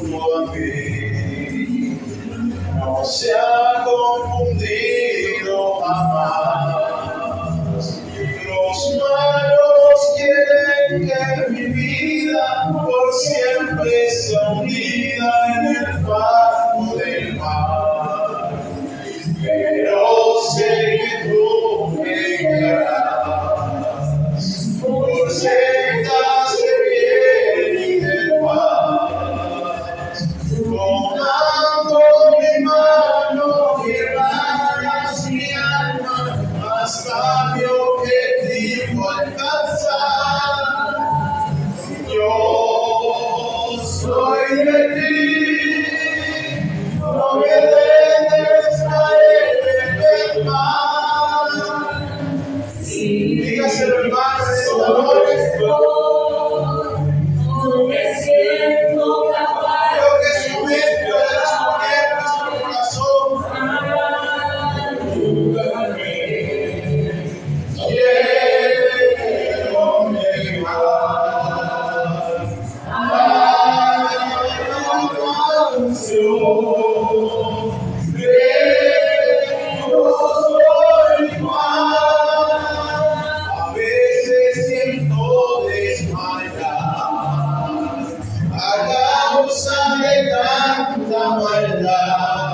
junto a mí. No se ha confundido jamás. Los malos quieren que mi vida por siempre sea unida en el barco del mar. Pero sé que tú me guiarás por sendas de bien y de paz. Tomando mi mano, llevarás mi alma hasta mi objetivo alcanzar. Yo soy de ti, no me dejes caer en el mal. Dígaselo, hermano, en esta noche. No me siento capaz. Creo que su mente puede exponer nuestro corazón. Quiero negar la canción. A veces siento desmayar a causa de tanta maldad.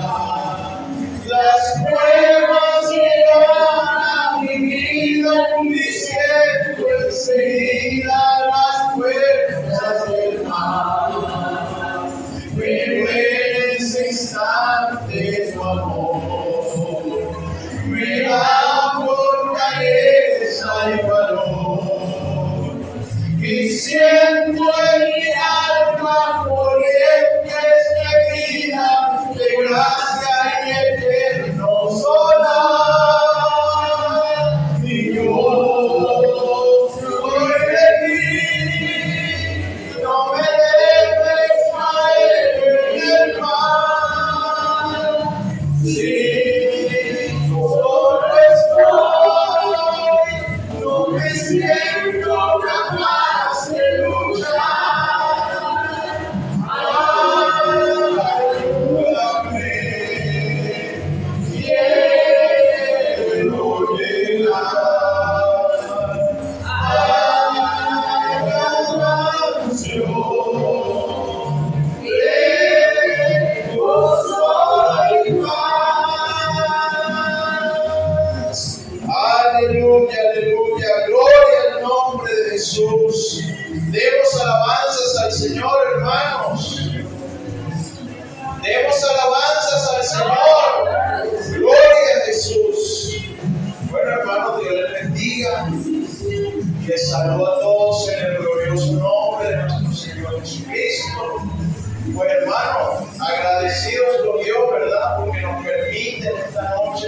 Las pruebas llegan a mi vida diciendo enseguida las fuerzas del mal. Pero en ese instante tu amor me da fortaleza y valor, y siento en mi alma corrientes de vida, de gracia y eterno solar. Y yo soy de ti, no me dejes caer en el mal. Sí, solo estoy, no me siento capaz de luchar. Ayúdame, quiero llegar a la canción de gozo y paz. Aleluya, aleluya, gloria al nombre de Jesús. Demos alabanzas al Señor, hermanos. Demos alabanzas al Señor. Gloria a Jesús. Bueno, hermanos, Dios les bendiga. Les saludo a todos en el glorioso nombre de nuestro Señor Jesucristo. Pues, hermanos, agradecidos con Dios, ¿verdad? Porque nos permite en esta noche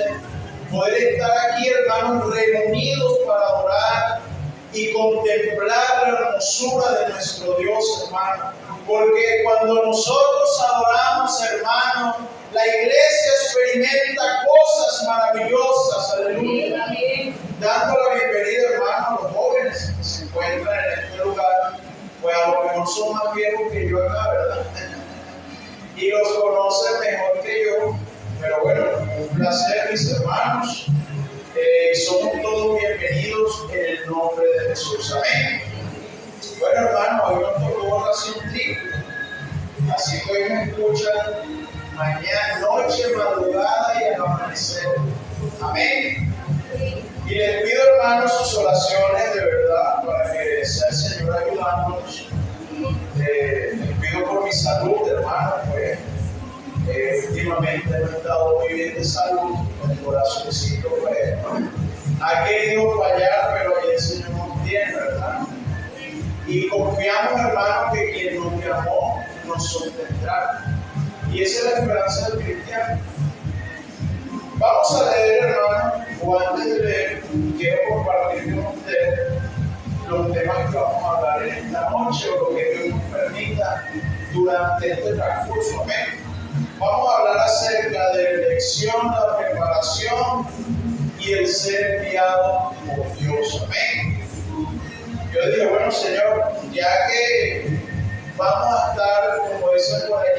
poder estar aquí, hermanos, reunidos para adorar y contemplar la hermosura de nuestro Dios, hermano. Porque cuando nosotros adoramos, hermanos, la iglesia experimenta cosas maravillosas, aleluya. Dando la bienvenida, hermanos, a los jóvenes que se encuentran en este lugar, pues a lo mejor son más viejos que yo acá, ¿verdad? Y los conocen mejor que yo. Pero bueno, un placer, mis hermanos. Somos todos bienvenidos en el nombre de Jesús. Amén. Bueno, hermanos, hoy nos tocó así un trigo. Así que hoy me escuchan mañana, noche, madrugada y al amanecer. Amén. Y les pido, hermanos, sus oraciones de verdad para que sea el Señor ayudándonos. Les pido por mi salud, hermanos, pues. Últimamente he estado muy bien de salud, el corazoncito pues, ha querido fallar, pero ahí el Señor nos tiene, ¿verdad? Y confiamos, hermanos, que quien nos llamó nos sostendrá. Y esa es la esperanza del cristiano. Vamos a leer, hermanos, o antes de leer, quiero compartir con ustedes los temas que vamos a hablar en esta noche, o lo que Dios nos permita durante este transcurso. Amén. Vamos a hablar acerca de la elección, la preparación y el ser enviado por Dios. Amén. Yo dije, bueno, Señor, ya que vamos a estar, como dicen por allá,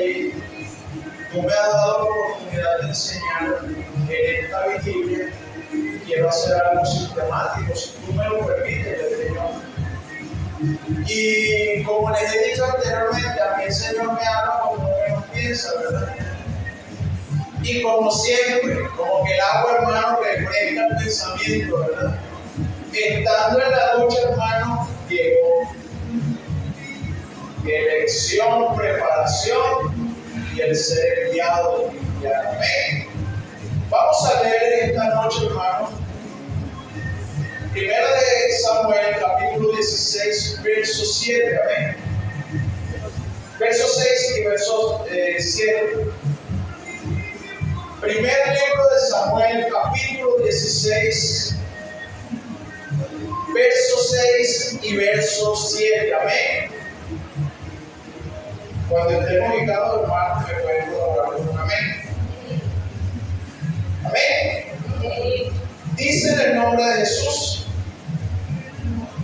tú me has dado la oportunidad de enseñar en esta vigilia. Quiero hacer algo sistemático, si tú me lo permites, Señor. Y como les he dicho anteriormente, a mí el Señor me habla como uno piensa, ¿verdad? Y como siempre, como que el agua, hermano, refresca el pensamiento, ¿verdad? Estando en la ducha, hermano, llegó elección, preparación y el ser enviado. Amén. Vamos a leer esta noche, hermano, Primera de Samuel, capítulo 16, verso 7. Amén. Verso 6 y verso 7. Primer libro de Samuel, capítulo 16, verso 6 y verso 7. Amén. Cuando estemos ubicados, hermanos, me pueden colaborar con un amén. Amén. Dice en el nombre de Jesús.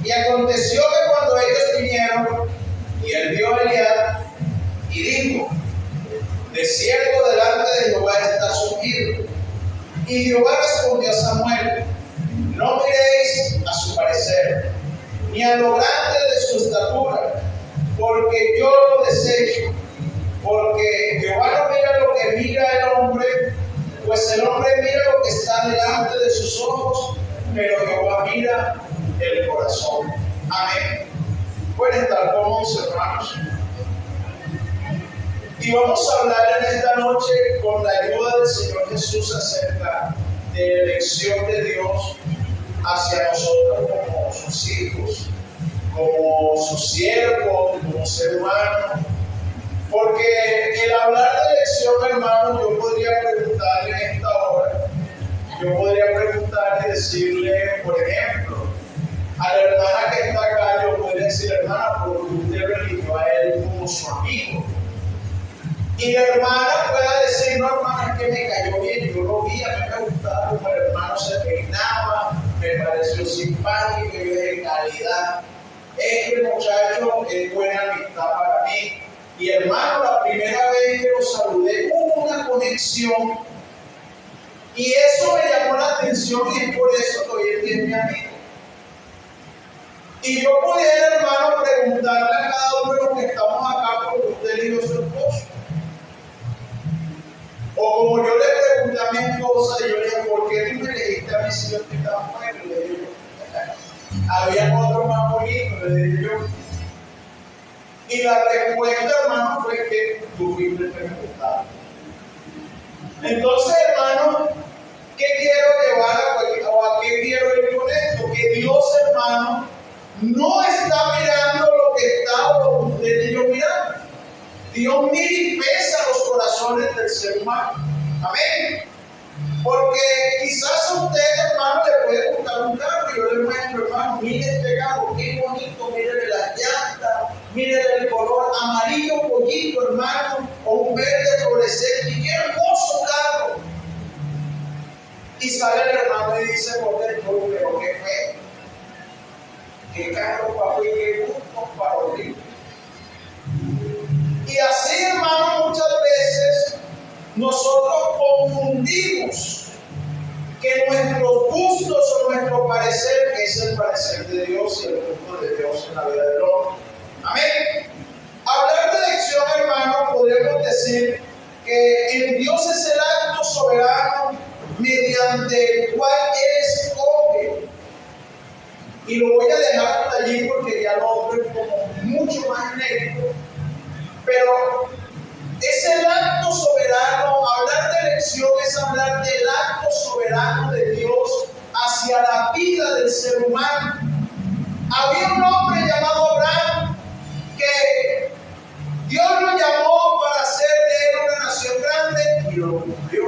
Y aconteció que cuando ellos vinieron, y él vio a Eliab, y dijo: de cierto delante de Jehová está ungido. Y Jehová respondió a Samuel: no miréis a su parecer, ni a lo grande de su estatura, porque yo lo desecho. Porque Jehová no mira lo que mira el hombre, pues el hombre mira lo que está delante de sus ojos, pero Jehová mira el corazón. Amén. Pueden estar cómodos, hermanos. Y vamos a hablar en esta noche, con la ayuda del Señor Jesús, acerca de la elección de Dios hacia nosotros como sus hijos, como sus siervos, como ser humano. Porque el hablar de elección, hermano, yo podría preguntarle en esta hora, yo podría preguntarle y decirle, por ejemplo, a la hermana que está acá, yo podría decir: hermana, porque usted lo eligió a él como su amigo. Y la hermana pueda decir: no, hermana, es que me cayó bien, yo lo vi, a mí me gustaba como el hermano se peinaba, me pareció simpático y de calidad. Este muchacho es buena amistad para mí. Y hermano, la primera vez que lo saludé hubo una conexión. Y eso me llamó la atención y es por eso que hoy en día es mi amigo. Y yo pudiera, hermano, preguntarle a cada uno de los que estamos acá por usted eligió su esposo. O como yo le pregunté a mi esposa, y yo le dije: ¿por qué tú me elegiste a mí si yo estoy tan bueno? Le dije yo. Había otro más bonito, le dije yo. Y la respuesta, hermano, fue que tú fuiste el que me gustaba. Entonces, hermano, ¿qué quiero llevar a qué quiero ir con esto? Que Dios, hermano, no está mirando lo que está o lo que usted y yo miramos. Dios mira y pesa los corazones del ser humano. Amén. Porque quizás a usted, hermano, le puede gustar un carro. Y yo le muestro: hermano, mire este carro, qué bonito, mire las llantas, mire el color amarillo pollito, hermano, o un verde fluorescente, y qué hermoso carro. Y sale el hermano y dice por dentro: pero qué feo, qué carro, papi, qué gusto para horrible. Y así, hermano, muchas veces nosotros confundimos que nuestros gustos o nuestro parecer es el parecer de Dios y el gusto de Dios en la vida del hombre. Amén. Hablar de elección, hermano, podríamos decir que en Dios es el acto soberano mediante el cual Él escoge. Y lo voy a dejar hasta allí porque ya lo otro es como mucho más genérico. Pero es el acto soberano. Hablar de elección es hablar del acto soberano de Dios hacia la vida del ser humano. Había un hombre llamado Abraham que Dios lo llamó para hacer de él una nación grande y lo cumplió.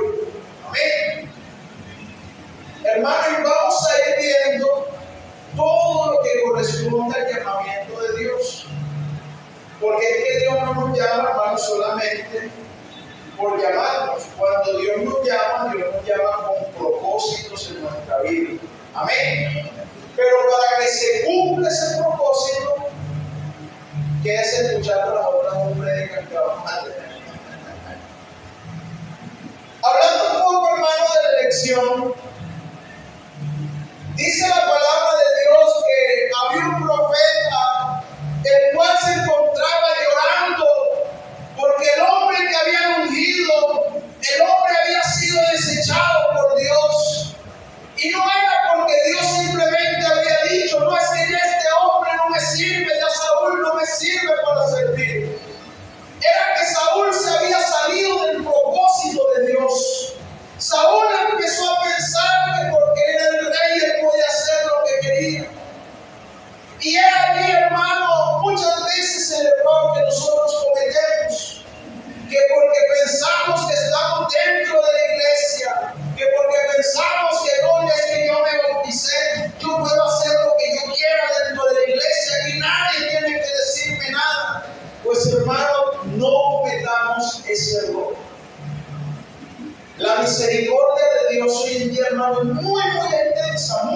Amén. Hermano, y vamos a ir viendo todo lo que corresponde al llamamiento de Dios. Porque es que Dios no nos llama, hermano, solamente por llamarnos. Cuando Dios nos llama con propósitos en nuestra vida. Amén. Pero para que se cumpla ese propósito, quédese escuchando las otras dos prédicas que vamos a tener. atención. Dice la palabra de Dios que había un profeta el cual se encontraba llorando porque el hombre que había ungido, el hombre había sido desechado por Dios. Y no era porque Dios simplemente había dicho, no es que ya este hombre no me sirve, ya Saúl no me sirve para servir. Era que Saúl se había salido del propósito de Dios. Saúl empezó a pensar que porque era el rey él podía hacer lo que quería. Y es aquí, hermano, muchas veces el error que nosotros cometemos, que porque pensamos que estamos dentro de la iglesia, que porque pensamos que no es que yo me bauticé, yo puedo hacer lo que yo quiera dentro de la iglesia y nadie tiene que decirme nada. Pues hermano, no cometamos ese error. La misericordia de Dios hoy en día, hermano, es muy intensa,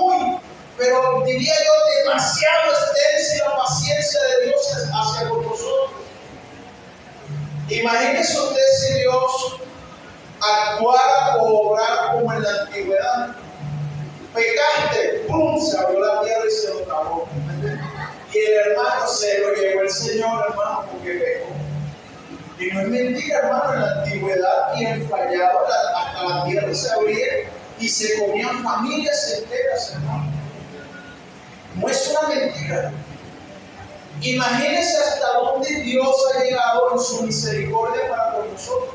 pero diría yo demasiado extensa, y la paciencia de Dios hacia con nosotros. Imagínese usted si Dios actuara o obrara como en la antigüedad. Pecaste, ¡pum!, se abrió la tierra y se lo acabó. Y el hermano se lo llevó el Señor, hermano, porque pecó. Y no es mentira, hermano, en la antigüedad quien fallaba hasta la tierra se abría y se comían familias enteras, hermano. No es una mentira. Imagínense hasta dónde Dios ha llegado en su misericordia para con nosotros.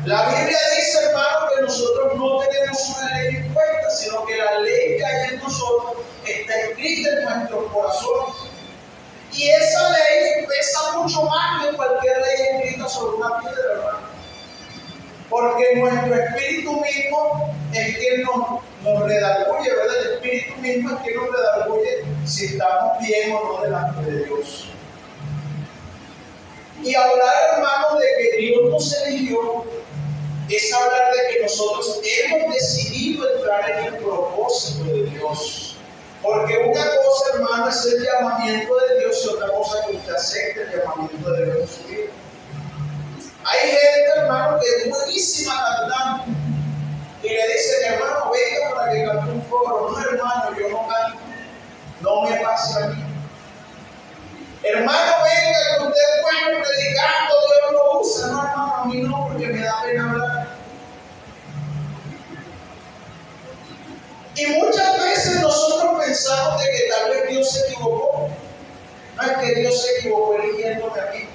La Biblia dice, hermano, que nosotros no tenemos una ley impuesta, sino que la ley que hay en nosotros está escrita en nuestros corazones. Y esa ley pesa mucho más que cualquier ley escrita sobre una piedra, hermano. Porque nuestro espíritu mismo es quien nos redarguye, ¿verdad? El espíritu mismo es quien nos redarguye si estamos bien o no delante de Dios. Y hablar, hermano, de que Dios nos eligió es hablar de que nosotros hemos decidido entrar en el propósito de Dios. Porque una cosa, hermano, es el llamamiento de Dios y otra cosa es que usted acepte el llamamiento de Dios en su vida. Hay gente, hermano, que es buenísima cantando y le dicen, hermano, venga para que cante un coro. No, hermano, yo no canto, no me pase a mí. Hermano, venga, que usted es bueno predicando, Dios lo usa. No, hermano, a mí no, porque me da pena hablar. Y muchas veces nosotros pensamos de que tal vez Dios se equivocó. No es que Dios se equivocó eligiéndome a mí.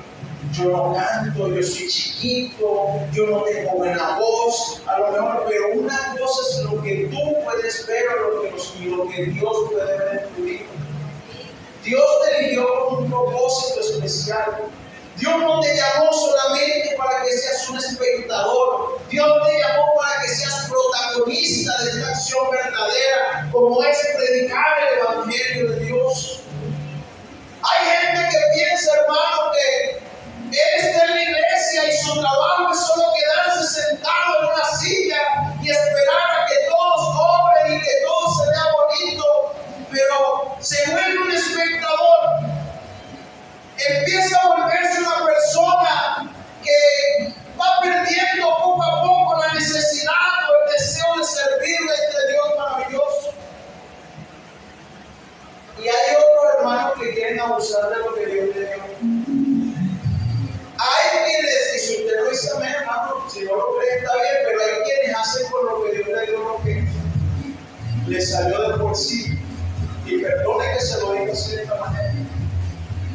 Yo no canto, yo soy chiquito, yo no tengo buena voz, a lo mejor, pero una cosa es lo que tú puedes ver y lo que Dios puede ver en tu vida. Dios te eligió con un propósito especial. Dios no te llamó solamente para que seas un espectador. Dios te llamó para que seas protagonista de esta acción verdadera, como es predicar el Evangelio de Dios. Hay gente que piensa, hermano, que él está en la iglesia y su trabajo es solo quedarse sentado en una silla y esperar a que todos cobren y que todo se vea bonito, pero se vuelve un espectador. Empieza a volverse una persona que va perdiendo poco a poco la necesidad o el deseo de servirle a este Dios maravilloso. Y hay otros hermanos que quieren abusar de lo que Dios le dio. Hay quienes, y si usted lo dice amén, hermano, si no lo cree está bien, pero hay quienes hacen con lo que Dios le dio lo que le salió de por sí. Y perdone que se lo diga así de esta manera.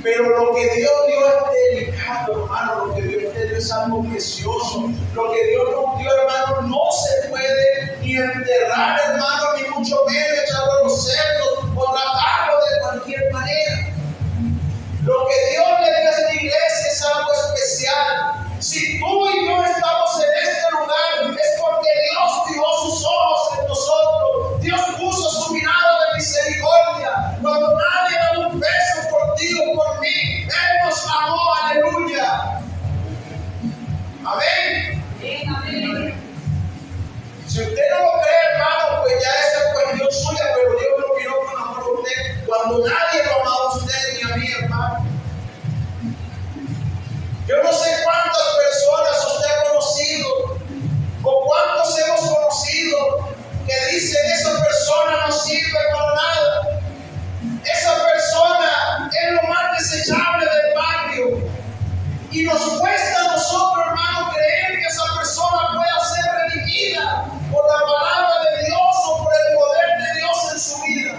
Pero lo que Dios dio es delicado, hermano. Lo que Dios te dio es algo precioso. Lo que Dios nos dio, hermano, no se puede ni enterrar, hermano, ni mucho menos echarlo a los cerdos o tratarlo de cualquier manera. Lo que Dios le dio a esta iglesia es algo especial. Si tú y yo estamos en este lugar, es porque Dios fijó sus ojos en nosotros. Dios puso su mirada de misericordia. Cuando nadie da un beso por ti o por mí, Él nos amó, aleluya. Amén. Amén. Si usted no lo cree, hermano, pues ya esa es cuestión suya. Y nos cuesta a nosotros, hermano, creer que esa persona pueda ser redimida por la palabra de Dios o por el poder de Dios en su vida.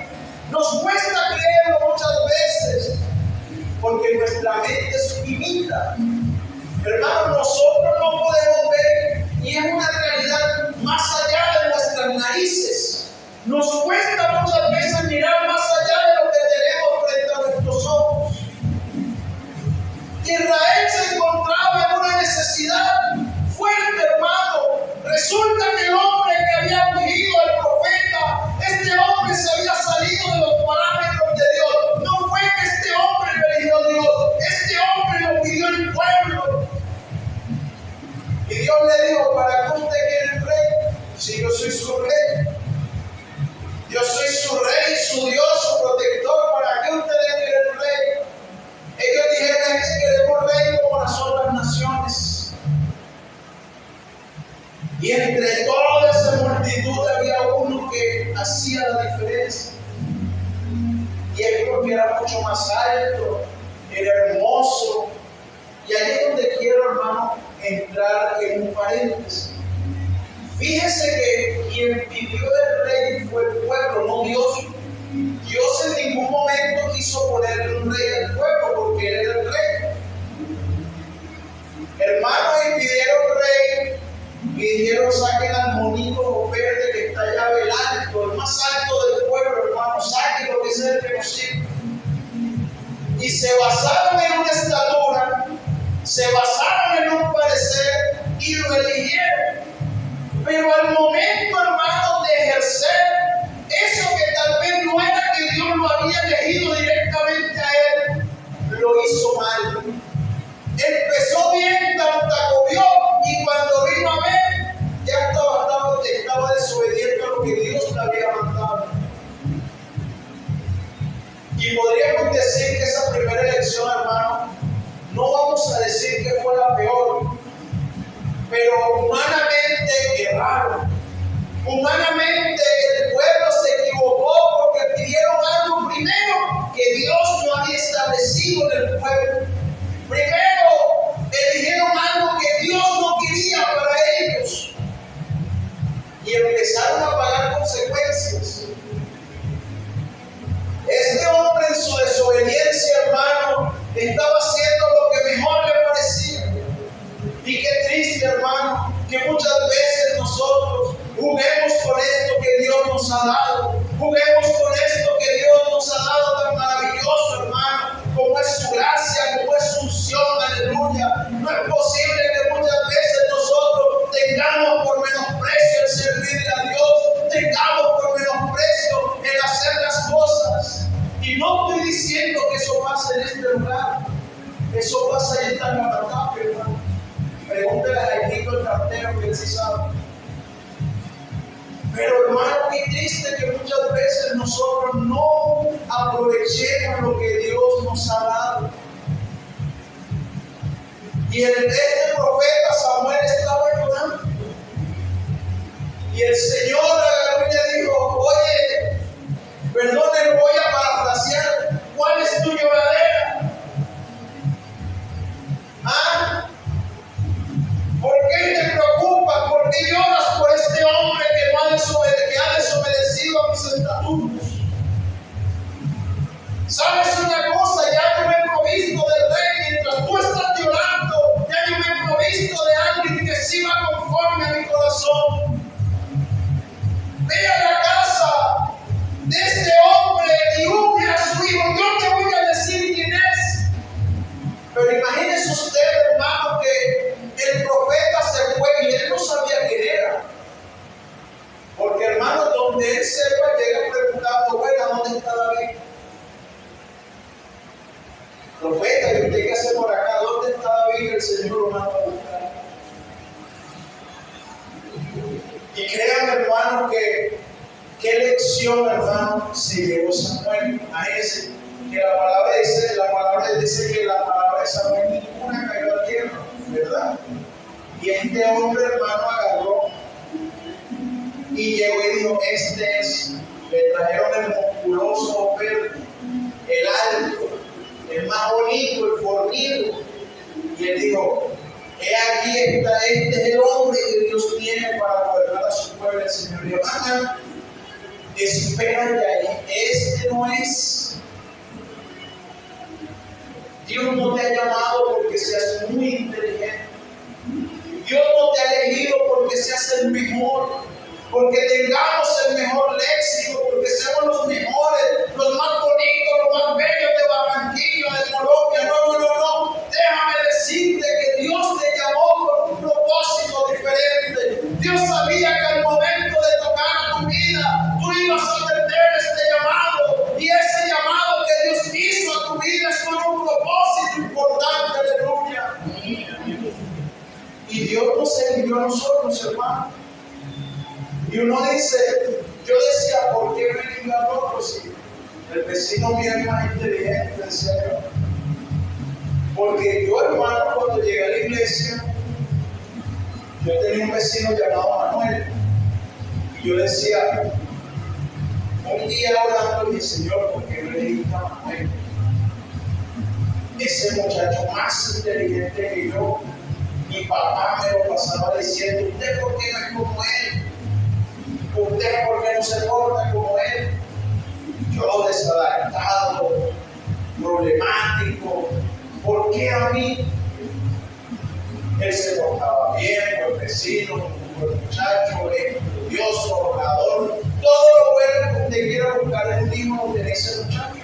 Nos cuesta creerlo muchas veces porque nuestra mente es finita. Hermano, nosotros no podemos ver, y es una realidad más allá de nuestras narices. Nos cuesta muchas veces mirar más allá de lo que tenemos frente a nuestros ojos. Israel se encontraba en una necesidad fuerte, hermano. Resulta que el hombre que había ungido al profeta, este hombre se había salido de los parámetros de Dios. No fue que este hombre le eligió a Dios, este hombre lo pidió el pueblo. Y Dios le dijo: ¿para qué usted quiere el rey? Si yo soy su rey. Yo soy su rey, su Dios, su protector. ¿Para qué ustedes quieren el rey? Ellos dijeron: es que queremos rey como las otras naciones. Y entre toda esa multitud había uno que hacía la diferencia. Y es porque era mucho más alto, era hermoso. Y ahí es donde quiero, hermano, entrar en un paréntesis. Fíjese que quien pidió el rey fue el pueblo, no Dios. Dios en ningún momento quiso ponerle un rey al pueblo porque él era el rey. Hermanos, y pidieron rey, y dijeron: saquen al monito verde que está allá velando, el más alto del pueblo, hermano, saquen lo que sea el que nos sirve. Y se basaron en una estatura, se basaron en un parecer y lo eligieron. Pero al momento, hermano, de ejercer eso que tal vez no era que Dios lo había elegido directamente a él, lo hizo mal. Empezó bien, tantacobió, y cuando vino a ver, ya estaba desobediente a lo que Dios le había mandado. Y podríamos decir que esa primera elección, hermano, no vamos a decir que fue la peor, pero humanamente erraron. Humanamente el pueblo se equivocó porque pidieron algo primero que Dios no había establecido en el pueblo. Primero eligieron algo que Dios no quería para ellos y empezaron a pagar consecuencias. Este hombre, en su desobediencia, hermano, estaba haciendo lo que mejor le parecía. Y qué triste, hermano, que muchas veces nosotros juguemos con esto que Dios nos ha dado. Juguemos con esto que Dios nos ha dado tan maravilloso, hermano, como es su gracia, como es su unción, aleluya. No es posible que muchas veces nosotros tengamos por menosprecio el servirle a Dios, tengamos por menosprecio el hacer las cosas. Y no estoy diciendo que eso pase en este lugar, eso pasa ahí en Tangamandapio, hermano. Pregúntale a Jairito el cartero, que él sí sabe. Pero hermano, qué triste que muchas veces nosotros no aprovechemos lo que Dios nos ha dado. Y este profeta Samuel estaba llorando. Y el Señor agarró y le dijo: oye, perdone, voy a parafrasear, ¿cuál es tu lloradera? ¿Ah? ¿Por qué te preocupas? ¿Por qué lloras por este hombre que ha desobedecido a mis estatutos? ¿Sabes una cosa? Ya yo me he provisto del rey. Mientras tú estás llorando, ya yo me he provisto de alguien que sí va conforme a mi corazón. Ve a la casa de este hombre y unge a su hijo. Yo te voy a decir quién es. Pero imagínese usted, hermano, que el profeta se fue y él no sabía quién era. Porque, hermano, donde él sepa, llega preguntando: bueno, ¿dónde está David? Profeta, ¿y usted qué hace por acá? ¿Dónde está David? El Señor lo manda a buscar. Y créanme, hermano, que qué lección, hermano, se llevó Samuel a ese. Que la palabra dice que la palabra de Samuel ninguna cayó a tierra, ¿verdad? Y este hombre, hermano, agarró y llegó y dijo: este es. Le trajeron el musculoso verde, el alto, el más bonito, el fornido. Y él dijo, he aquí está, este es el hombre que Dios tiene para gobernar a su pueblo. El Señor dijo, espera de ahí, este no es. Dios no te ha llamado porque seas muy inteligente. Dios no te ha elegido porque seas el mejor, porque tengamos el mejor léxico, porque seamos los mejores, los más bonitos, los más bellos de Barranquilla, de Colombia. No. Déjame decirte que Dios te llamó por un propósito diferente. Dios sabía que al momento de tocar tu vida, tú ibas a atender este llamado. Y ese llamado que Dios hizo a tu vida es con un propósito importante. Aleluya. Y Dios nos eligió a nosotros, hermano. Y uno dice, yo decía, ¿por qué me eligió a otros? Si el vecino mío es más inteligente, decía yo. Porque yo, hermano, cuando llegué a la iglesia, yo tenía un vecino llamado Manuel. Y yo decía, un día orando, dije, Señor, ¿por qué me elegiste a Manuel? Ese muchacho más inteligente que yo. Mi papá me lo pasaba diciendo, ¿usted por qué no es como él? ¿Usted por qué no se porta como él? Yo desadaptado, problemático, ¿por qué a mí? Él se portaba bien, buen vecino, buen muchacho, estudioso, orador, todo lo bueno que usted quiera buscar en un hijo de ese muchacho,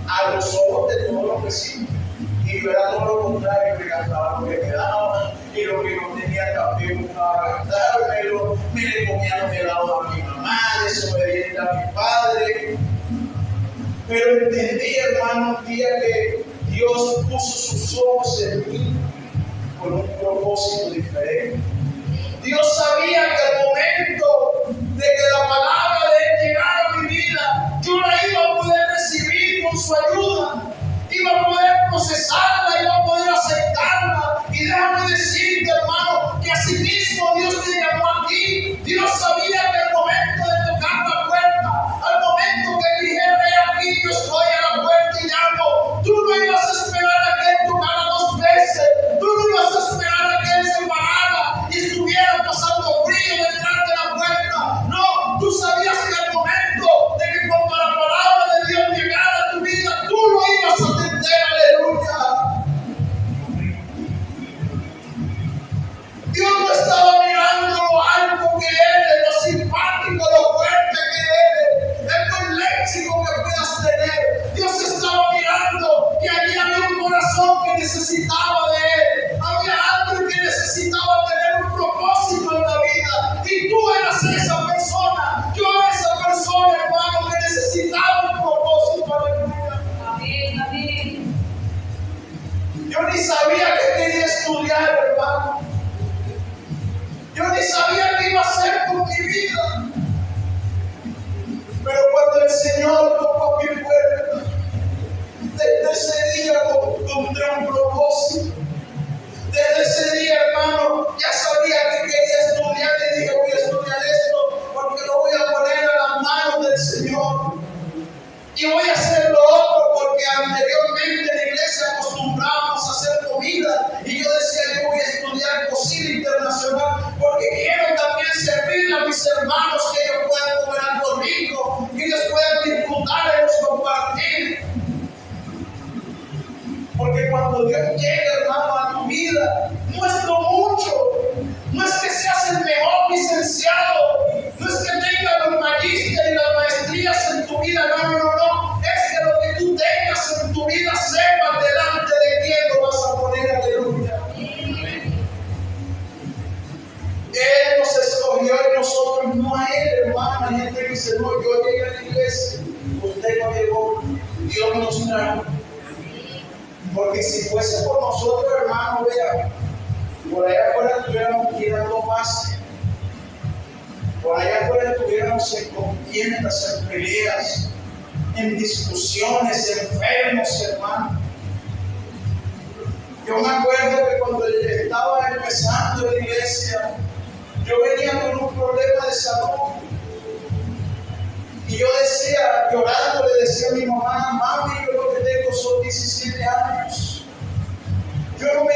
a los ojos de todos los vecinos. Y yo era todo lo contrario, me gastaba lo que me daban, y lo que no tenía también buscaba gastármelo, me le comía los helados a mi mamá, desobediente a mi padre. Pero entendí, hermano, un día que Dios puso sus ojos en mí con un propósito diferente. Dios sabía que al momento de que la palabra de Él llegara a mi vida, yo la iba a poder recibir con su ayuda. Iba a poder procesarla, iba a poder aceptarla. Y déjame decirte, hermano, que así mismo Dios te llamó aquí. Dios sabía que al momento de tocar la puerta, al momento que Él dijera, aquí yo estoy a la puerta y llamo, tú no ibas a esperar a que Él tocara 2 veces. Tú no ibas a esperar a que Él se parara y estuviera pasando frío detrás de la puerta. No, tú sabías que al momento de que cuando la palabra de Dios llegara a tu vida, tú lo ibas a atender. Aleluya. Dios no estaba mirando lo alto que eres, lo simpático, lo fuerte que eres, el buen léxico que puedas tener. Dios estaba mirando que allí había un corazón que necesitaba de Él. Había alguien que necesitaba tener un propósito en la vida. Y tú eras esa persona. Yo era esa persona, hermano, que necesitaba un propósito. Aleluya. Amén, amén. Yo ni sabía que quería estudiar, hermano. Yo ni sabía qué iba a hacer con mi vida. Pero cuando el Señor tocó mi puerta, desde ese día encontré un propósito. Desde ese día, hermano, ya sabía que quería estudiar y dije, voy a estudiar esto porque lo voy a poner a las manos del Señor. Y voy a hacer lo otro porque anteriormente en la iglesia acostumbrábamos a hacer comida. Y yo decía, yo voy a estudiar cocina internacional porque quiero también servirle a mis hermanos, que ellos puedan comer algo rico, que ellos puedan disfrutar de los compartir. Porque cuando Dios llega, hermano, a tu vida, no es lo mucho, no es que seas el mejor licenciado, no es que tengas los magísteres y las maestrías en tu vida, no, es que lo que tú tengas en tu vida, sepas delante de quién lo vas a poner. Aleluya. Él nos escogió y nosotros no a Él, hermano. Hay gente que dice, no, yo llegué a la iglesia, usted no llegó, Dios nos trajo. Porque si fuese por nosotros, hermano, vea, por allá afuera estuviéramos tirando más. Por allá afuera estuviéramos en contiendas, en peleas, en discusiones, enfermos, hermano. Yo me acuerdo que cuando estaba empezando en la iglesia, yo venía con un problema de salud. Y yo decía, llorando, le decía a mi mamá, mami, yo lo que tengo son 17 años. Yo no me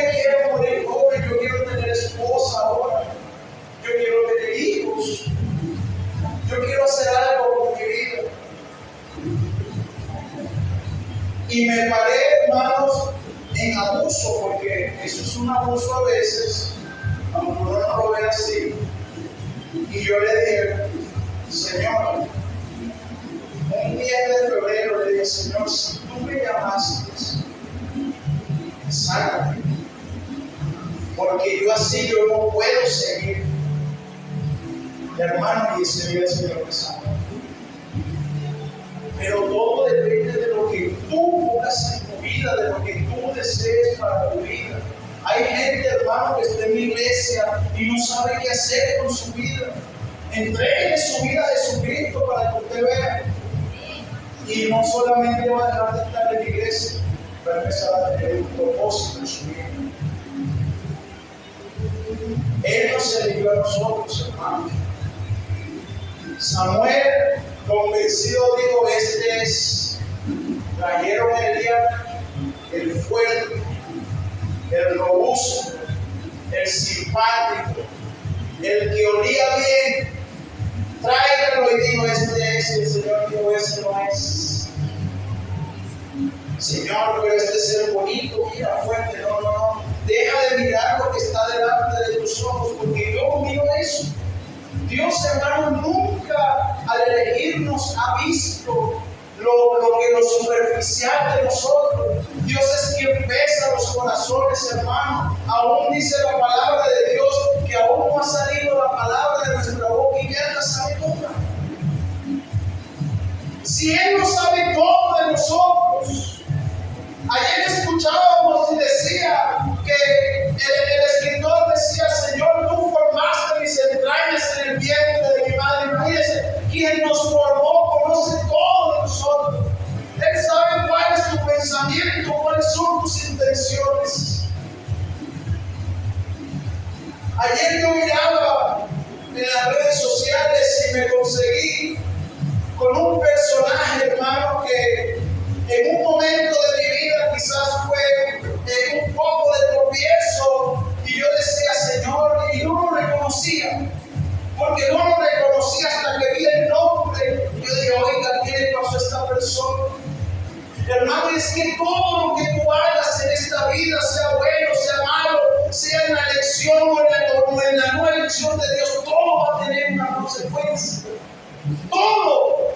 veces, aunque uno no lo ve así, y yo le dije, Señor, un 10 de febrero le dije, Señor, si tú me llamaste, sáname, porque yo así yo no puedo seguir. Hermano, y ese día el Señor me sana. Pero todo depende de lo que tú pongas en tu vida, de lo que tú desees para tu vida. Hay gente, hermano, que está en mi iglesia y no sabe qué hacer con su vida. Entréguele su vida a Jesucristo para que usted vea. Y no solamente va a dejar de estar en la iglesia, va a empezar a tener un propósito en su vida. Él nos eligió a nosotros, hermano. Samuel, convencido, dijo, este es. Trajeron a Elías, el fuerte, el robusto, el simpático, el que olía bien. Tráiganlo, y dijo, este es. El Señor dijo, ese no es. Señor, pero este es el bonito, mira, fuerte. No. Deja de mirar lo que está delante de tus ojos, porque yo miro eso. Dios, hermano, nunca al elegirnos ha visto lo superficial de nosotros. Dios es quien pesa los corazones, hermano. Aún dice la palabra de Dios que aún no ha salido la palabra de nuestra boca y ya la sabe toda. Si Él no sabe todo de nosotros. Ayer escuchábamos y decía que el escritor decía, Señor, tú formaste mis entrañas en el vientre de mi madre. Imagínese, quien nos formó conoce todo de nosotros. Él sabe cuál es tu pensamiento, cuáles son tus intenciones. Ayer yo miraba en las redes sociales y me conseguí con un personaje, hermano, que en un momento de mi vida quizás fue un poco de tropiezo, y yo decía, Señor, y no lo reconocía, porque no lo reconocía hasta que vi el nombre. Yo dije, oiga, ¿qué le pasó a esta persona? Hermano, es que todo lo que tú hagas en esta vida, sea bueno, sea malo, sea en la elección o en la no elección de Dios, todo va a tener una consecuencia. Todo.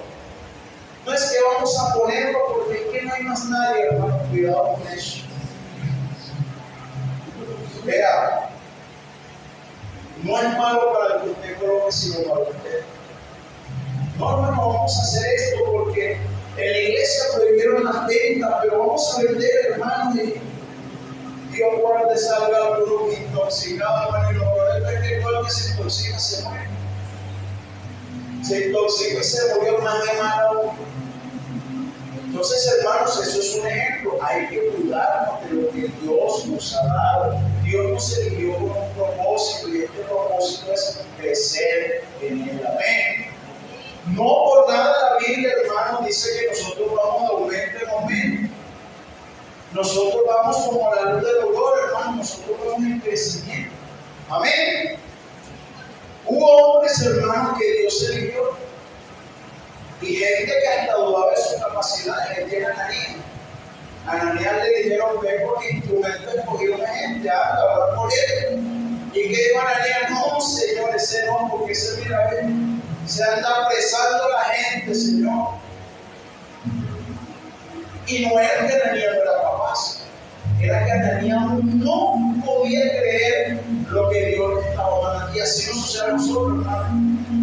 No es que vamos a ponerlo porque es que no hay más nadie, hermano. Cuidado con eso. Vea, no es malo para el que usted coloque, sino para usted. No, hermano, vamos a hacer esto porque en la iglesia prohibieron las ventas, pero vamos a vender, hermano, y Dios guarde, salga alguno intoxicado, hermano, y lo peor es que todo el que se intoxica se muere. Se intoxicó y se murió más de malo. Entonces, hermanos, eso es un ejemplo. Hay que cuidarnos de lo que Dios nos ha dado. Dios nos eligió con un propósito, y este propósito es crecer en el amén. No por nada la Biblia, hermano, dice que nosotros vamos de aumento en aumento. Nosotros vamos como la luz del aurora, hermano. Nosotros vamos en crecimiento. Amén. Hubo hombres, hermanos, que Dios eligió, y gente que hasta dudaba de su capacidad. Gente de Ananías. Ananías le dijeron, ve por instrumento escogido de gente, anda, va por él. Y que dijo Ananías, no, Señor, ese no, porque ese, mira, se anda apresando a la gente, Señor. Y no era que Ananías no era capaz, era que Ananías no podía creer lo que Dios le estaba mandando. Y así nos sucede a nosotros, hermano.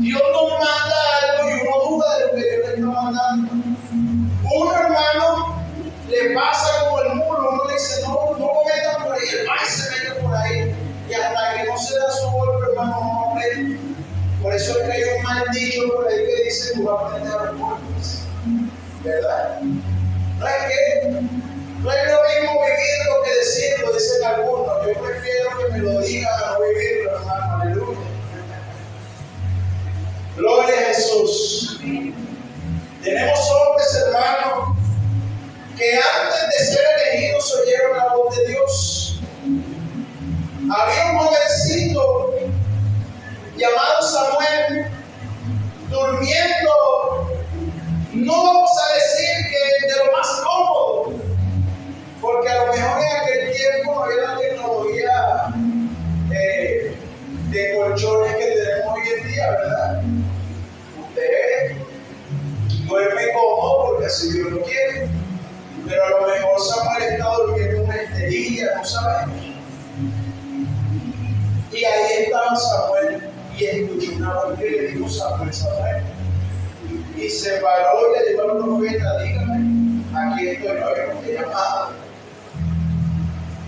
Dios nos manda algo y uno duda de lo que Dios le está mandando. Un hermano le pasa como el mulo, uno le dice, no cometa por ahí, el maíz se mete por ahí, y hasta que no se da su golpe, hermano, no aprende. Por eso es que hay un mal dicho por ahí que dice, tú vas a aprender a los golpes, ¿verdad? No es lo mismo vivirlo que decirlo, dicen algunos. Yo prefiero que me lo digan a no vivirlo, hermano, aleluya. Gloria a Jesús. Tenemos hombres, hermanos, que antes de ser elegidos oyeron la voz de Dios. Había un jovencito llamado Samuel durmiendo, no vamos a decir que de lo más cómodo, porque a lo mejor en aquel tiempo no había la tecnología de colchones que tenemos hoy en día, ¿verdad? Usted duerme cómodo porque así Dios lo quiere, pero a lo mejor Samuel está durmiendo en una esterilla, no sabemos. Y ahí estaba Samuel y escuchó una voz que le dijo: Samuel, Samuel. Y se paró y le dijo al profeta: dígame, aquí estoy, no, yo no te he llamado.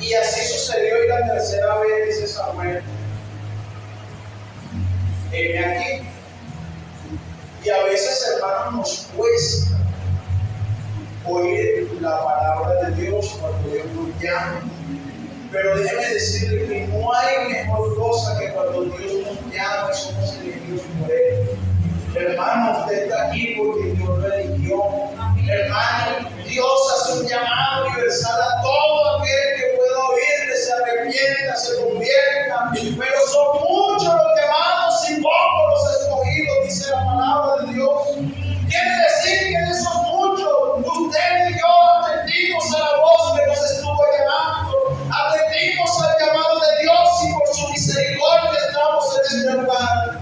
Y así sucedió, y la tercera vez dice Samuel: heme aquí. Y a veces, hermanos, nos cuesta oír la palabra de Dios cuando Dios nos llama. Pero déjeme decirle que no hay mejor cosa que cuando Dios nos llama y somos elegidos por Él. Hermano, usted está aquí porque Dios lo eligió. Hermano, Dios hace un llamado universal a todo aquel que pueda oírle, se arrepienta, se convierta. Pero son muchos los llamados y pocos los escogidos, dice la palabra de Dios. Quiere decir que de esos muchos, usted y yo atendimos a la voz que nos estuvo llamando, atendimos al llamado de Dios y por su misericordia estamos en este lugar.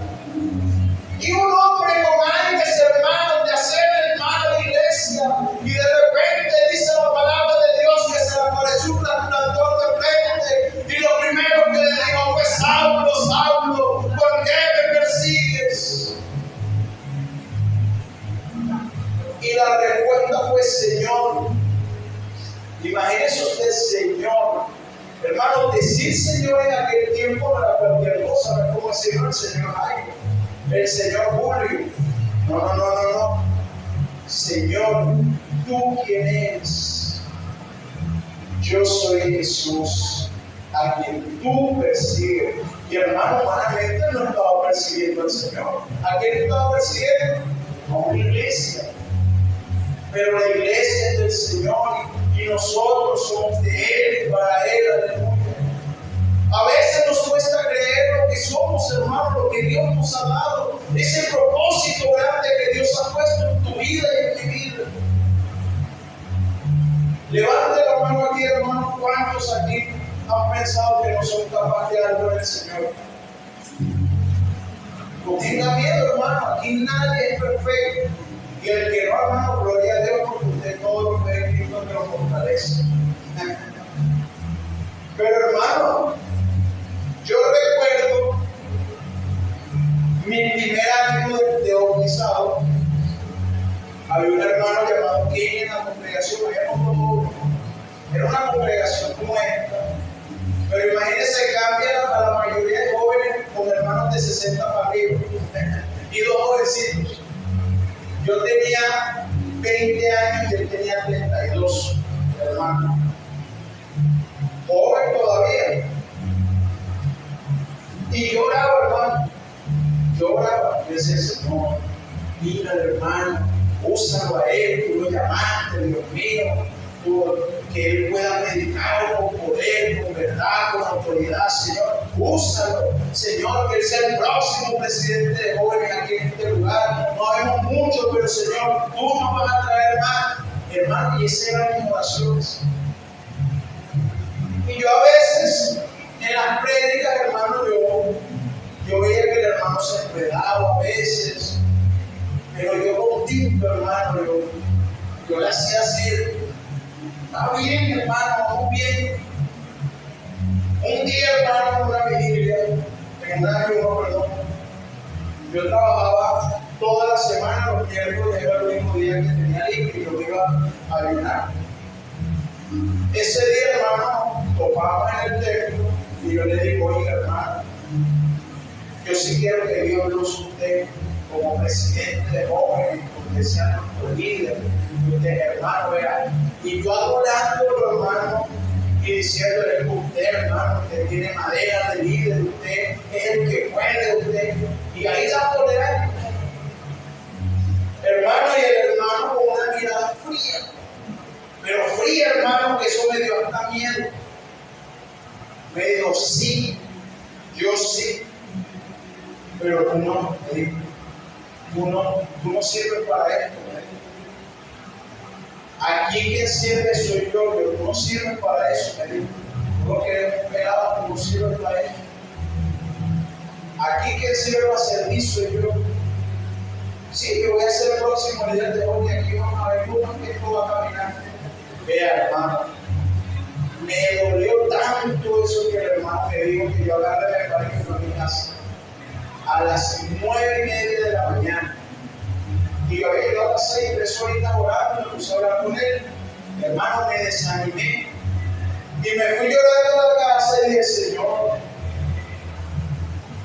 Y un hombre con aires, hermanos, de hacer hermano la iglesia, y de repente dice la palabra de Dios que se le apareció un resplandor de frente, y lo primero que le dijo fue: Saulo, Saulo, ¿por qué me persigues? Y la respuesta fue: Señor. Imagínese usted, Señor. Hermano, decir Señor en aquel tiempo no era cualquier cosa, no es como decirlo el Señor Jaime, el Señor Julio. No. Señor, ¿tú quién eres? Yo soy Jesús, a quien tú persigues. Y hermano, humanamente no estaba persiguiendo al Señor. ¿A quién estaba persiguiendo? A una iglesia. Pero la iglesia es del Señor y nosotros somos de Él, para Él, aleluya. A veces nos cuesta creer lo que somos, hermano, lo que Dios nos ha dado, ese propósito grande que Dios ha puesto en tu vida y en mi vida. Levante la mano aquí, hermano. ¿Cuántos aquí han pensado que no son capaces de algo en el Señor? No tenga miedo, hermano. Aquí nadie es perfecto. Y el que no, hermano, gloria a Dios, porque usted todo lo puede en Cristo que lo fortalece. Pero, hermano, yo recuerdo mi primer año de bautizado. Había un hermano llamado Kenny en la congregación, era una congregación como esta. Pero imagínense, cambia a la mayoría de jóvenes con hermanos de 60 para arriba y dos jovencitos. Yo tenía 20 años y él tenía 32, hermano. Joven todavía. Y lloraba, hermano. Lloraba. Y decía: Señor, mira al hermano, úsalo a él, tú lo llamaste, Dios mío, que él pueda predicar con poder, con verdad, con autoridad, Señor. Úsalo, Señor, que él sea el próximo presidente de jóvenes aquí en este lugar. No vemos mucho, pero Señor, tú nos vas a traer más. Hermano, y esas eran mis oraciones. Y yo a veces, en las prédicas, hermano, yo veía que el hermano se enredaba a veces, pero yo contigo, hermano, yo le hacía así: está bien, hermano, vamos bien. Un día, hermano, en una vigilia, en un año, perdón, yo trabajaba toda la semana, los miércoles era el único día que tenía libre y yo iba a ayunar. Ese día, hermano, topamos en el templo y yo le digo: oiga, hermano, yo sí quiero que Dios lo use como presidente de jóvenes, porque sea nuestro líder, y usted, hermano, vea. Y yo adorándolo, hermano, y diciéndole: usted, hermano, usted tiene madera de líder, usted es el que puede, usted. Y ahí dándole ánimo. Hermano, y el hermano con una mirada fría. Pero fría, hermano, que eso me dio hasta miedo. Me dijo: sí, yo sí. Pero tú no, tú no sirves para esto. Aquí quien sirve soy yo, pero tú no sirves para eso, me dijo. Tú no quieres un pelado, tú no sirves para eso. Aquí que sirva servicio yo. Sí, que voy a ser el próximo líder de hoy. Aquí vamos a ver cómo es que esto va a caminar. Vea, hermano, me dolió tanto eso que el hermano me dijo que yo agarré el padre que fue a mi casa a las 9:30 de la mañana. Y yo había llegado a las 6, 3 horitas orando, me puse a hablar con él. Hermano, me desanimé. Y me fui llorando a la casa y dije, Señor,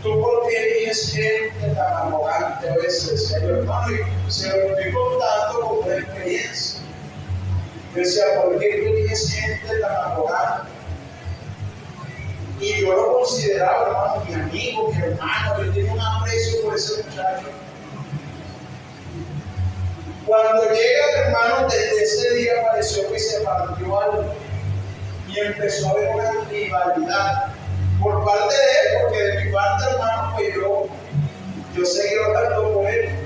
¿tú por qué eliges gente tan arrogante a veces? Hermano, y se lo estoy contando con una experiencia. Yo decía, ¿por qué tú eliges gente tan arrogante? Y yo lo consideraba, hermano, mi amigo, mi hermano. Yo tenía un aprecio por ese muchacho. Cuando llega el hermano, desde ese día pareció que se partió algo y empezó a haber una rivalidad por parte de él, porque de mi parte, hermano, pues yo seguí orando por él.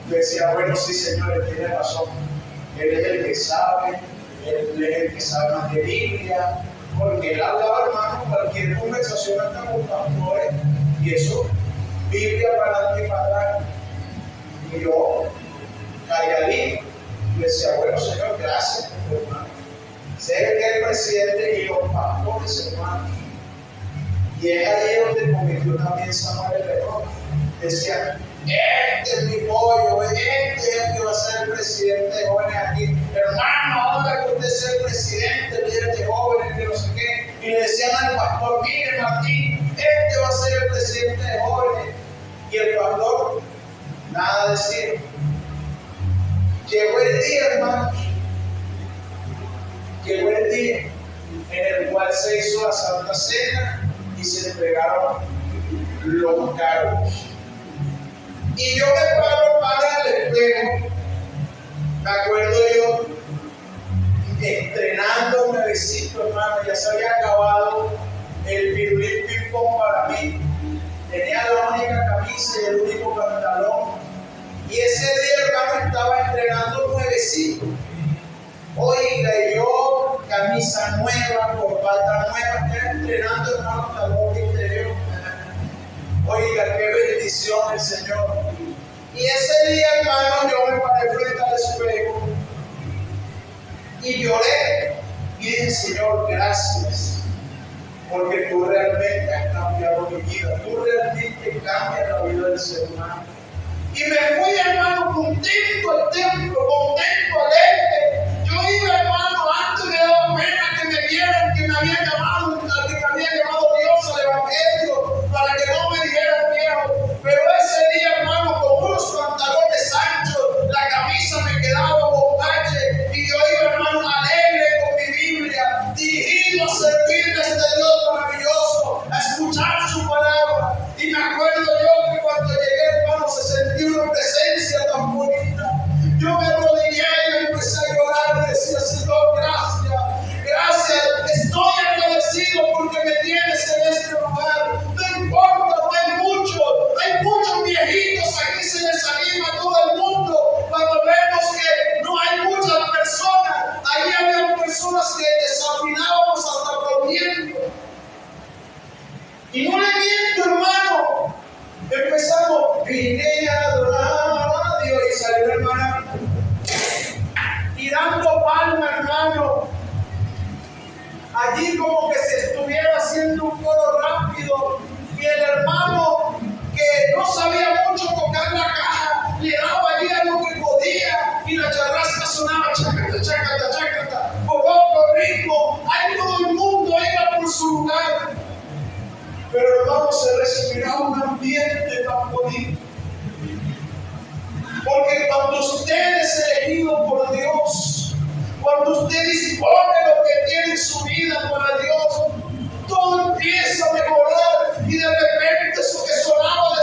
Yo decía, bueno, sí, Señor, él tiene razón. Él es el que sabe, él es el que sabe más de Biblia, porque él hablaba, hermano, cualquier conversación hasta con pastores, y eso, Biblia para adelante y para atrás. Y yo, calladito, y decía, bueno, Señor, gracias, hermano. Sé que el presidente y los pastores, hermano. Y es ahí donde cometió también Samuel el error. Decía, este es mi pollo, este es el que va a ser el presidente de jóvenes aquí. Hermano, ahora que usted sea el presidente, líder de jóvenes, que no sé qué. Y le decían al pastor, mire Martín, este va a ser el presidente de jóvenes. Y el pastor, nada decir. Llegó el día, hermano. Llegó el día en el cual se hizo la Santa Cena y se entregaron los cargos. Y yo me paro para el espejo, me acuerdo yo, estrenando nuevecito, hermano, ya se había acabado el pirulín ping pong para mí. Tenía la única camisa y el único pantalón. Y ese día, hermano, estaba estrenando nuevecito. Oiga, y yo, camisa nueva, corbata nueva, estaba estrenando, hermano, la ropa interior. Oiga, qué bendición el Señor. Y ese día, hermano, yo me paré frente al espejo y lloré. Y dije, Señor, gracias, porque tú realmente has cambiado mi vida. Tú realmente cambias la vida del ser humano. Y me fui, hermano, contento al templo, contento, alegre. Yo iba, hermano, antes me daba pena que me vieran que me había llamado, Dios al Evangelio, para que no me dijeran viejo. Pero ese día, hermano, con unos pantalones anchos, la camisa me quedaba bombache, y yo iba, hermano, alegre con mi Biblia, dirigido a servirle a este Dios maravilloso, a escuchar su palabra. Y me acuerdo yo que cuando llegué, hermano, se sentía una presencia tan bonita. Yo me arrodillé y empecé a llorar y decía, Señor, gracias, gracias, estoy agradecido porque me tienes en este lugar. No importa, no hay muchos viejitos aquí, se desanima todo el mundo cuando vemos que no hay muchas personas. Ahí había personas que desafinábamos hasta aplaudiendo. Y no le miento, hermano. Empezamos, vine a adorar a Dios y salió la hermana tirando palma, hermano. Allí como que se estuviera haciendo un coro rápido y el hermano que no sabía mucho tocar la caja le daba allí a lo que podía y la charrasca sonaba chacata, chacata, chacata, con otro ritmo. Ahí todo el mundo iba por su lugar. Pero hermano, se respiraba un ambiente tan bonito. Porque cuando usted es elegido por Dios, cuando usted dispone lo que tiene en su vida para Dios, todo empieza a mejorar y de repente eso que sonaba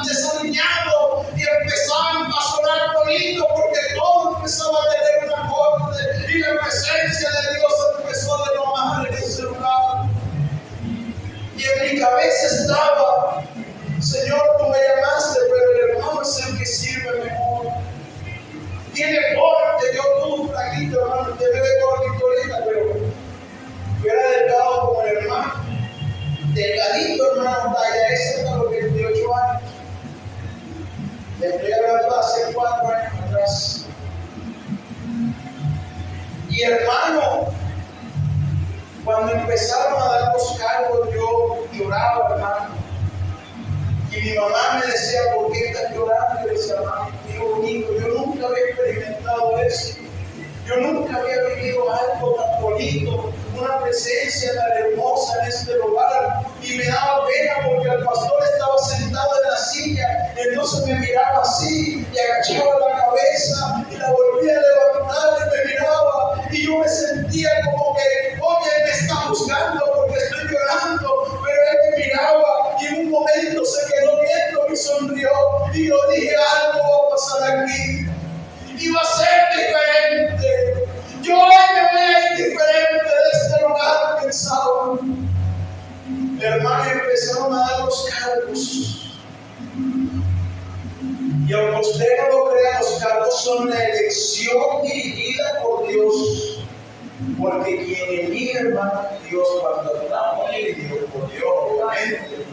desaliñado y empezaban a sonar bonito porque todo empezaba a tener un acorde y la presencia de Dios empezó a renovar en ese lugar. Y en mi cabeza estaba, Señor, tú me llamaste, pero el hermano es el que sirve mejor. Tiene porte, yo tú, flaquito, hermano, te veo gordito ahorita, pero yo era delgado como el hermano. delgadito, hermano, talla ese hasta los 28 años. Le estoy hablando hace 4 años atrás. Y hermano, cuando empezaron a dar los cargos, yo lloraba, hermano. Y mi mamá me decía, ¿por qué estás llorando? Y yo decía, mami, qué bonito, yo nunca había experimentado eso. Yo nunca había vivido algo tan bonito, una presencia tan hermosa en este lugar. Y me daba pena porque el pastor estaba sentado en la silla, entonces me miraba así y agachaba la cabeza y la volvía a levantar y me miraba. Y yo me sentía como que, oye, él me está buscando porque estoy llorando, pero él me miraba y en un momento se quedó viendo y sonrió. Y yo dije, algo va a pasar aquí. Y va a ser diferente. Yo hoy me voy a ir diferente de este lugar, pensaba. Hermano, empezaron a dar los cargos. Y aunque usted no lo crea, los cargos son la elección dirigida por Dios. Porque quien elige, hermano, Dios, cuando estamos elegidos por Dios, obviamente.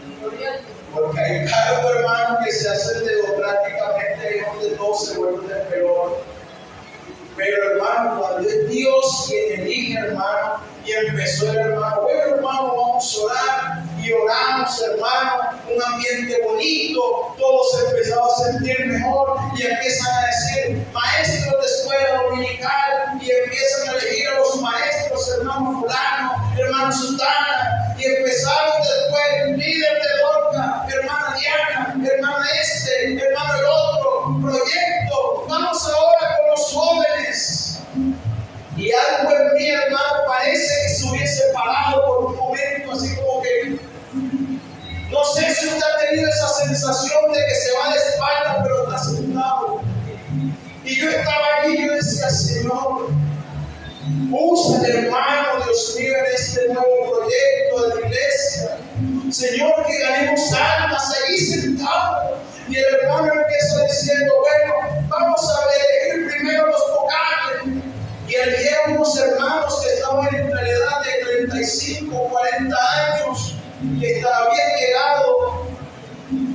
Porque hay cargos, hermano, que se hacen democráticamente, donde todo se vuelve peor. Pero, hermano, cuando es Dios quien elige, hermano, y empezó el hermano, bueno, hermano, vamos a orar. Y oramos, hermano, un ambiente bonito, todos se empezaron a sentir mejor y empiezan a decir maestros de escuela dominical y empiezan a elegir a los maestros, hermano fulano, hermano Sutana, y empezaron después líder de Lorca, hermana Diana, hermana hermano el otro, proyecto, vamos ahora con los jóvenes. Y algo en mí, hermano, parece que se hubiese parado por un momento, así como que, no sé si usted ha tenido esa sensación de que se va de espalda, pero está sentado. Y yo estaba allí y yo decía, Señor, usa el hermano, Dios mío, en este nuevo proyecto de la iglesia. Señor, que ganemos almas allí sentado. Y el hermano empieza diciendo, bueno, vamos a elegir primero los vocales. Y eligieron unos hermanos que estaban entre la edad de 35, 40 años, que habían llegado.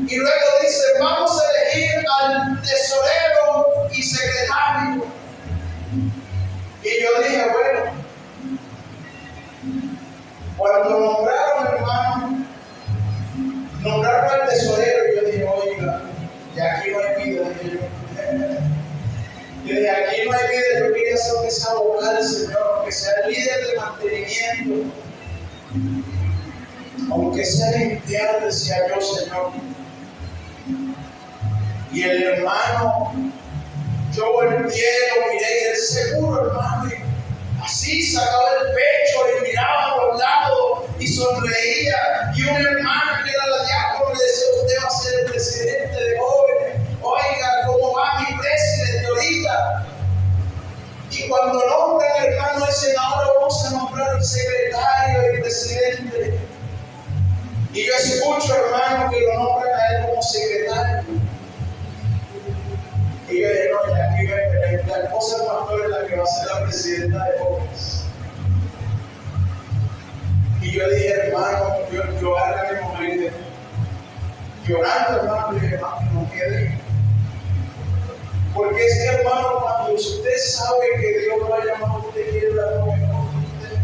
Y luego dice, vamos a elegir al tesorero y secretario. Y yo dije, bueno, cuando nombraron, hermano, nombraron al tesorero, y yo dije, oiga, y aquí no hay vida. Yo dije, aquí no hay vida, yo quería ser que sea vocal, Señor, que sea el líder de mantenimiento, aunque sea limpiar, decía yo, Señor. Y el hermano, yo volteé, lo miré, y él seguro, hermano, y así sacaba el pecho y miraba a los lados y sonreía. Y una hermana que era la diácono le decía, usted va a ser el presidente de jóvenes. Oiga, ¿cómo va mi presidente ahorita? Y cuando nombran, hermano, dicen, ahora vamos a nombrar al secretario y presidente. Y yo escucho, hermano, que lo nombran a él como secretario. Y yo dije, no, ya aquí la esposa del pastor es la que va a ser la presidenta de jóvenes. Y yo dije, hermano, yo agarré a mi mujer y dije, llorando, hermano, le dije, hermano, no quede. Porque es que, hermano, cuando usted sabe que Dios lo ha llamado, usted quiere dar lo mejor de usted.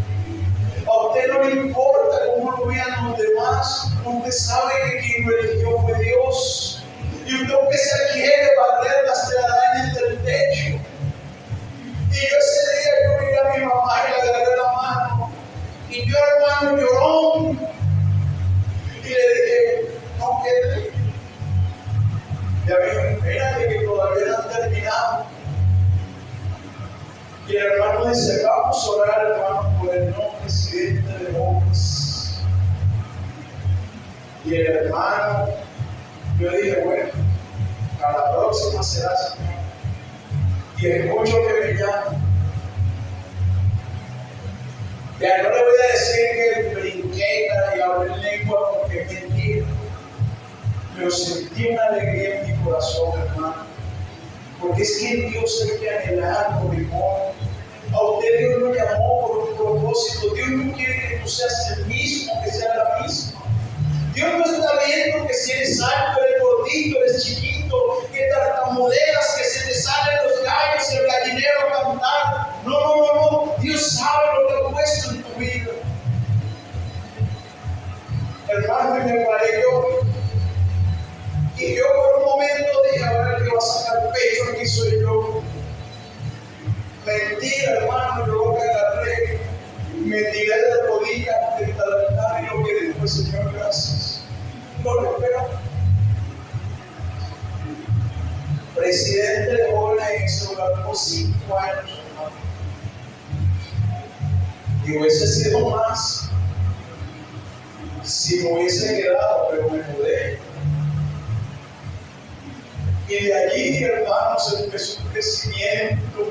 A usted no le importa cómo lo vean los demás. Usted sabe que quien lo eligió fue Dios. Y usted, aunque se quiere barrer las telarañas del techo. Y yo ese día yo miré a mi mamá y le agarré la mano. Y yo, hermano, lloró. Y le dije, no quede. Y a mí, espérate que todavía no han terminado. Y el hermano dice, vamos a orar, hermano, por el nuevo presidente de jóvenes. Y el hermano, yo dije, bueno, a la próxima será, Señor. Y escucho que me llama. Ya no le voy a decir que brinqué y hablé en lengua porque es mentira. Pero sentí una alegría en mi corazón, hermano. Porque es que Dios es que anhelar por mi amor. A usted Dios lo llamó por un propósito. Dios no quiere que tú seas el mismo, que sea la misma. Dios no está viendo que si eres alto, eres gordito, eres chiquito, que tartamudeas, que se te salen los gallos y el gallinero a cantar. No. Dios sabe lo que ha puesto en tu vida. Hermano, y me paré yo. Y yo por un momento dije, ahora el que va a sacar pecho aquí soy yo. Mentira, hermano, yo que agarré, me tiré de rodillas frente al altar y lo que dijo el Señor, gracias. Lo respero. Presidente de jóvenes en ese lugar por 5 años, hermano. Y hubiese sido más si me hubiese quedado, pero me mudé. Y de allí, hermanos, empezó un crecimiento.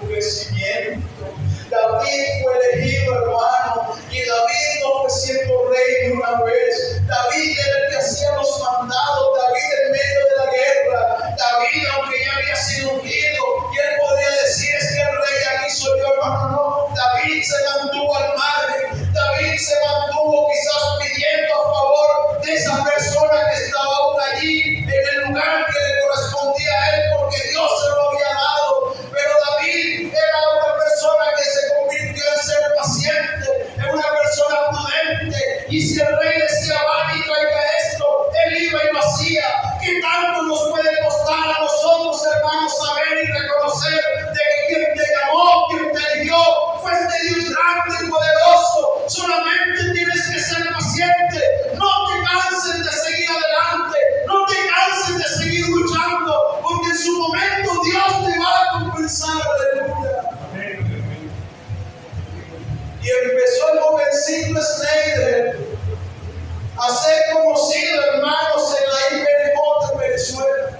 David fue elegido, hermano, y David no fue siendo rey una vez. David era el que hacía los mandados, David en medio de la guerra. David, aunque ya había sido ungido, y él podría decir, es que el rey aquí soy yo, hermano, no. David se mantuvo al margen, David se mantuvo quizás pidiendo a favor de esa persona que estaba aún allí, en el lugar que le correspondía a él, porque Dios se lo había dado. Pero David era una persona que se convirtió en ser paciente, en una persona prudente, y si el rey decía, van y traiga esto, él iba y lo hacía. ¿Qué tanto nos puede costar a nosotros, hermanos, saber y reconocer de que quien te llamó, quien te eligió, fue este Dios grande y poderoso? Solamente tienes que ser paciente, no te canses de seguir adelante, no te canses de seguir luchando, porque en su momento Dios te va a compensar, aleluya. Y empezó el jovencito Schneider a ser conocido, hermanos, en la IPNJ de Venezuela,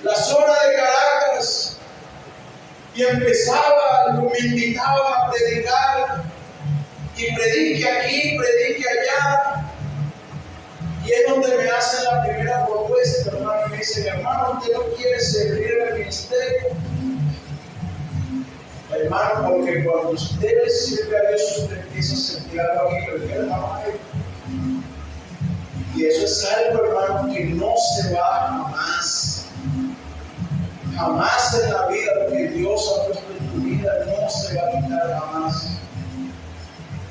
la zona de Caracas, y empezaba, me invitaban a predicar, y predique aquí, predique allá, y es donde me hacen la primera propuesta, hermano, y me dicen, hermano, ¿usted no quiere servir en el ministerio? Hermano, porque cuando usted le sirve a Dios, usted empieza a sentir algo aquí, pero ¿qué hermano? Y eso es algo, hermano, que no se va jamás. Jamás en la vida, lo que Dios ha puesto en tu vida no se va a quitar jamás.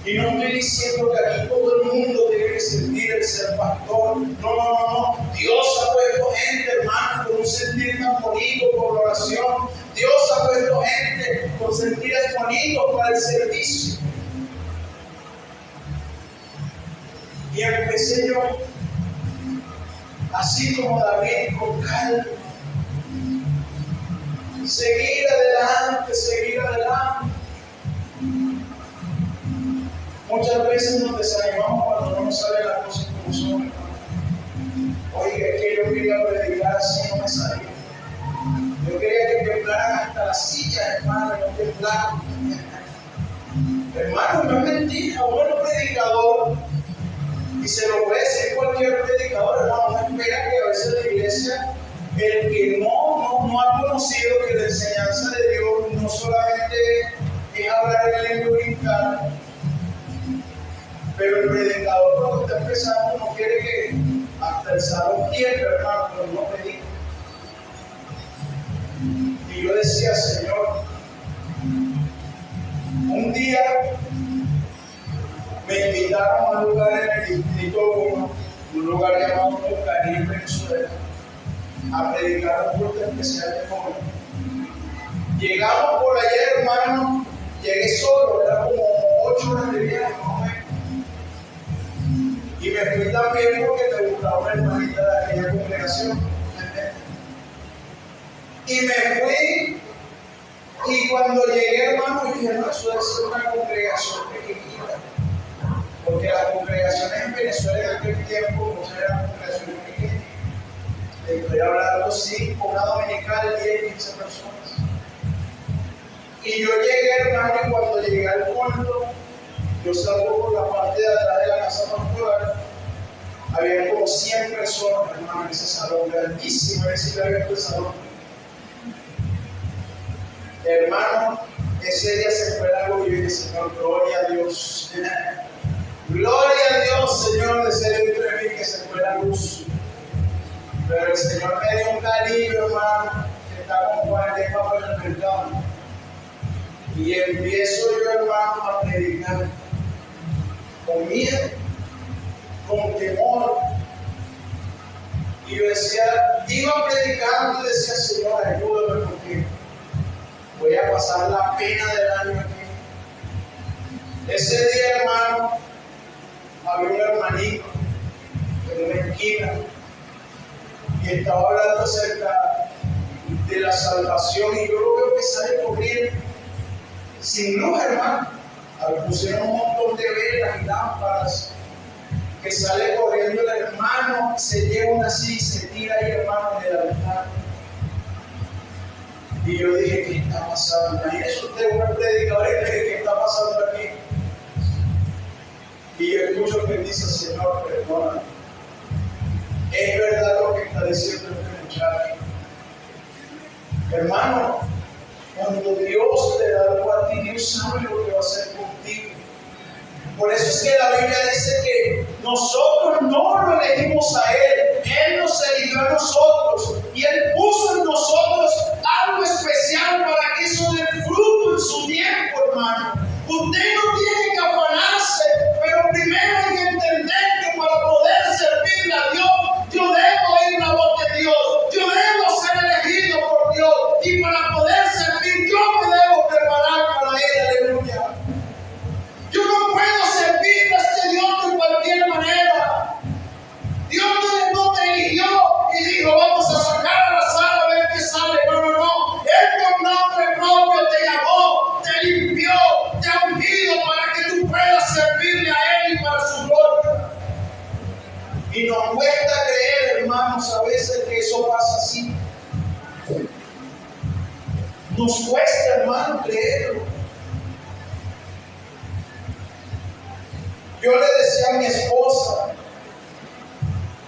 Y no estoy diciendo que aquí todo el mundo tiene que sentir el ser pastor. No. Dios ha puesto gente, hermano, con un sentir tan bonito por la oración. Dios ha puesto gente con sentires bonitos para el servicio. Y empecé yo, así como David, con calma. Seguir adelante. Muchas veces nos desanimamos cuando no nos salen las cosas como son. Oiga, es que yo quería predicar así, no me salió. Yo quería que temblaran hasta las sillas, hermano, no temblaran. Hermano, no es mentira, un buen predicador, y se lo puede decir cualquier predicador, hermano, no espera que a veces la iglesia, el que no ha conocido que la enseñanza de Dios no solamente es hablar en lengua y brincar, pero el predicador cuando está empezando no quiere que hasta el salón tiemble, hermano, pero no predica. Y yo decía, Señor, un día me invitaron a un lugar en el distrito 1, un lugar llamado Cari, en Venezuela, a predicar un culto especial de jóvenes. Llegamos por ayer, hermano, llegué solo, era como 8 horas de viaje, más o menos. Y me fui también porque me gustaba una hermanita de aquella congregación. Y me fui, y cuando llegué, hermano, dije, no, eso debe ser una congregación pequeñita. Porque las congregaciones en Venezuela en aquel tiempo no eran congregaciones pequeñas. Estoy hablando, sí, con una dominical, 10, 15 personas. Y yo llegué, hermano, y cuando llegué al culto, yo salgo por la parte de atrás de la casa pastoral. Había como 100 personas, hermano, en ese salón, grandísimo, ese era el salón. Hermano, ese día se fue algo y yo dije, Señor, gloria a Dios. Gloria a Dios, Señor, de ser entre mí que se fue la luz. Pero el Señor me dio un cariño, hermano, que está como 40 por el mercado. Y empiezo yo, hermano, a predicar con miedo, con temor. Y yo decía, iba predicando y decía, Señor, ayúdame porque voy a pasar la pena del año aquí. Ese día, hermano, había un hermanito en una esquina y estaba hablando acerca de la salvación y yo lo veo que sale corriendo sin luz, hermano. Pusieron un montón de velas y lámparas, que sale corriendo el hermano, se lleva una silla y se tira ahí, hermano, en el altar. Y yo dije, ¿qué está pasando? Imagínese usted un predicador y dice, ¿qué está pasando aquí? Y yo escucho que dice, Señor, perdóname. Es verdad lo que está diciendo este muchacho. Hermano, cuando Dios te da algo a ti, Dios sabe lo que va a hacer contigo. Por eso es que la Biblia dice que nosotros no lo elegimos a Él, Él nos eligió a nosotros y Él puso en nosotros algo especial para que eso dé fruto en su tiempo, hermano. Usted no tiene que afanarse, pero primero hay que entender que para poder servirle a Dios, yo debo oír la voz de Dios, yo debo ser elegido por Dios y para poder servir yo me debo preparar para Él, aleluya. Yo no puedo servirle a este Dios de cualquier manera. Dios no te eligió y dijo, vamos a sacar a la sala a ver qué sale. No, no, no. Él con nombre propio te llamó, te limpió, te ha ungido para que tú puedas servirle a Él y para su gloria. Y nos cuesta creer, hermanos, a veces que eso pasa así. Nos cuesta, hermano, creerlo. Yo le decía a mi esposa,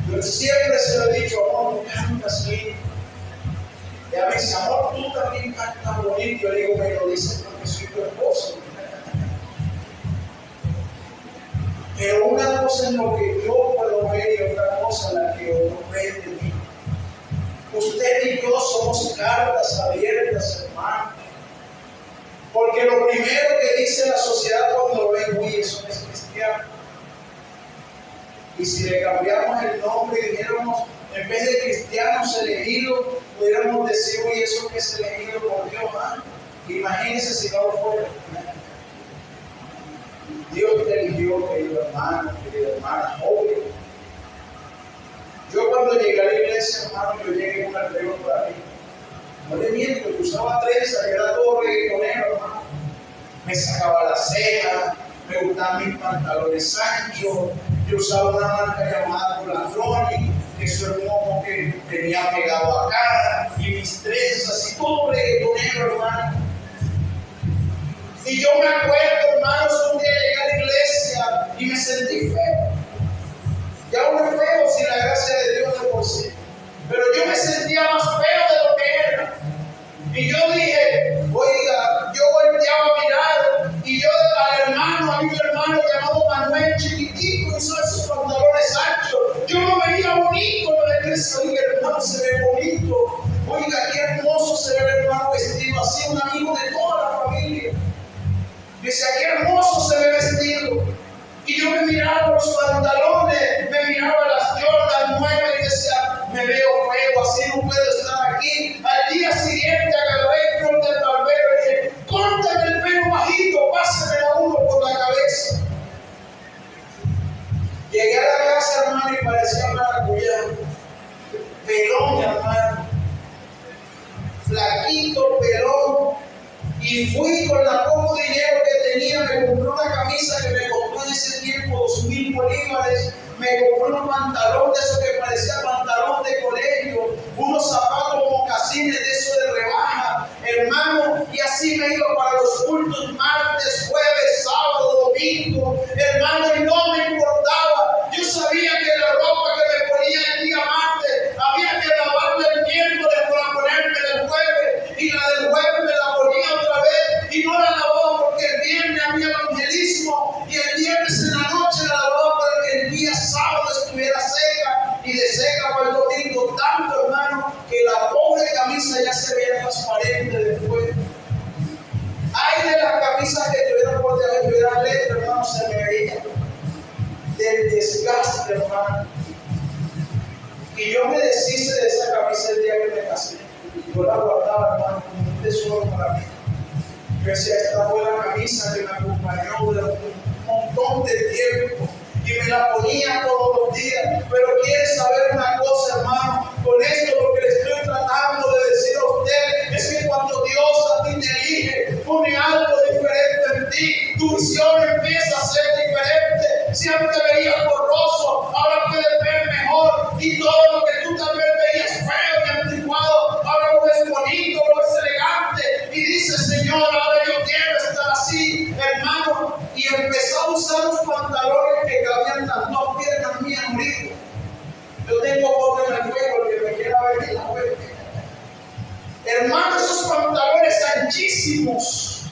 yo siempre se lo he dicho, amor, tú cantas lindo. Y a mí dice, amor, tú también cantas bonito. Yo le digo, me lo dices porque soy tu esposo. Pero una cosa es lo que yo puedo ver y otra cosa la que otro ve de mí. Usted y yo somos cartas abiertas, hermano. Porque lo primero que dice la sociedad cuando lo ven, uy, eso no es cristiano. Y si le cambiamos el nombre y dijéramos, en vez de cristianos elegidos, pudiéramos decir, uy, eso que es elegido por Dios, ¿ah? Imagínense si no lo fuera. Dios te eligió, querido hermano, querida hermana, obvio. Yo cuando llegué a la iglesia, hermano, yo llegué con el pelo por aquí. No le miento, yo usaba trenza, yo era todo reggaetonero, hermano. Me sacaba las cejas, me gustaban mis pantalones anchos, yo usaba una marca llamada Colafloni, eso era un ojo que tenía pegado acá, y mis trenzas, y todo reggaetonero, hermano. Y yo me acuerdo, hermanos, un día llegué a la iglesia y me sentí feo. Ya uno es feo sin la gracia de Dios de por sí. Pero yo me sentía más feo de lo que era. Y yo dije, oiga, yo volteaba a mirar y yo al hermano, a mi hermano llamado Manuel, chiquitico, usó esos pantalones anchos. Yo lo veía bonito en la iglesia. Oiga, hermano, se ve bonito. Oiga, qué hermoso se ve el hermano vestido así, un amigo de toda la familia. Decía, qué hermoso se ve vestido. Y yo me miraba los pantalones, me miraba las Jordan 9 y decía, me veo feo, así no puedo estar aquí. Al día siguiente agarré el corte del barbero y dije, córtame el pelo bajito, pásamela uno por la cabeza. Llegué a la casa, hermano, y parecía maracuyá. Pelón, hermano. Flaquito, pelón. Y fui con la poco dinero que tenía, me compré una camisa que me costó en ese tiempo 2,000 bolívares, me compré un pantalón de eso que parecía pantalón de colegio, unos zapatos mocasines de eso de rebaja, hermano, y así me iba para los cultos martes, jueves, sábado, domingo, hermano, y no me importaba. Yo sabía que la ropa que me ponía el día martes había que lavarla el miércoles para ponerme el jueves, y la del jueves me la ponía otra vez y no la lavaba porque el viernes había evangelismo y el viernes en la noche la sábado estuviera seca y de seca para el domingo, tanto hermano, que la pobre camisa ya se veía transparente después. Hay de las camisas que tuvieron por debajo, tuvieran letra, hermano, se me veía del desgaste, hermano. Y yo me deshice de esa camisa el día que me casé. Yo la guardaba, hermano, como un tesoro para mí. Yo decía, esta fue la camisa que me acompañó durante un montón de tiempo. Y me la ponía todos los días. Pero quiere saber una cosa, hermano. Con esto lo que le estoy tratando de decir a usted es que cuando Dios a ti te elige, pone algo diferente en ti. Tu visión empieza a ser diferente. Siempre veías borroso, ahora puedes ver mejor. Y todo lo que tú también veías feo y anticuado, ahora lo ves bonito, lo ves elegante. Y dices, Señor, ahora yo quiero estar así, hermano. Y empezó a usar los pantalones que cabían las dos piernas mías ahorita. Yo tengo foto en el fuego, el que me quiera ver en la web. Hermano, esos pantalones anchísimos.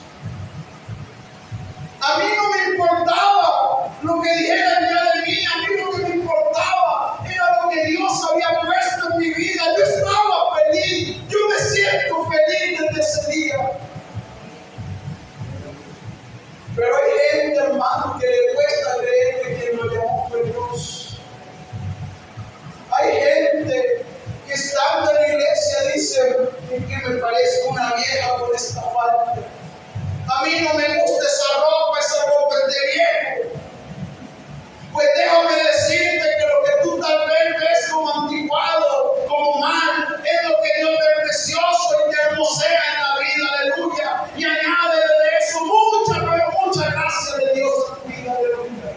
A mí no me importaba lo que dijeran ya de mí, a mí lo que me importaba era lo que Dios había puesto en mi vida. Yo estaba feliz, yo me siento feliz desde ese día. Pero hay gente, hermano, que le cuesta creer que quien lo llamó fue Dios. Hay gente que estando en la iglesia dice que me parezco una vieja por esta falta. A mí no me gusta esa ropa es de viejo. Pues déjame decirte que lo que tú tal vez ves como anticuado, como mal, es lo que Dios ve precioso y te hermosea en la vida, aleluya. Y añade de eso mucha gracia de Dios a tu vida, aleluya.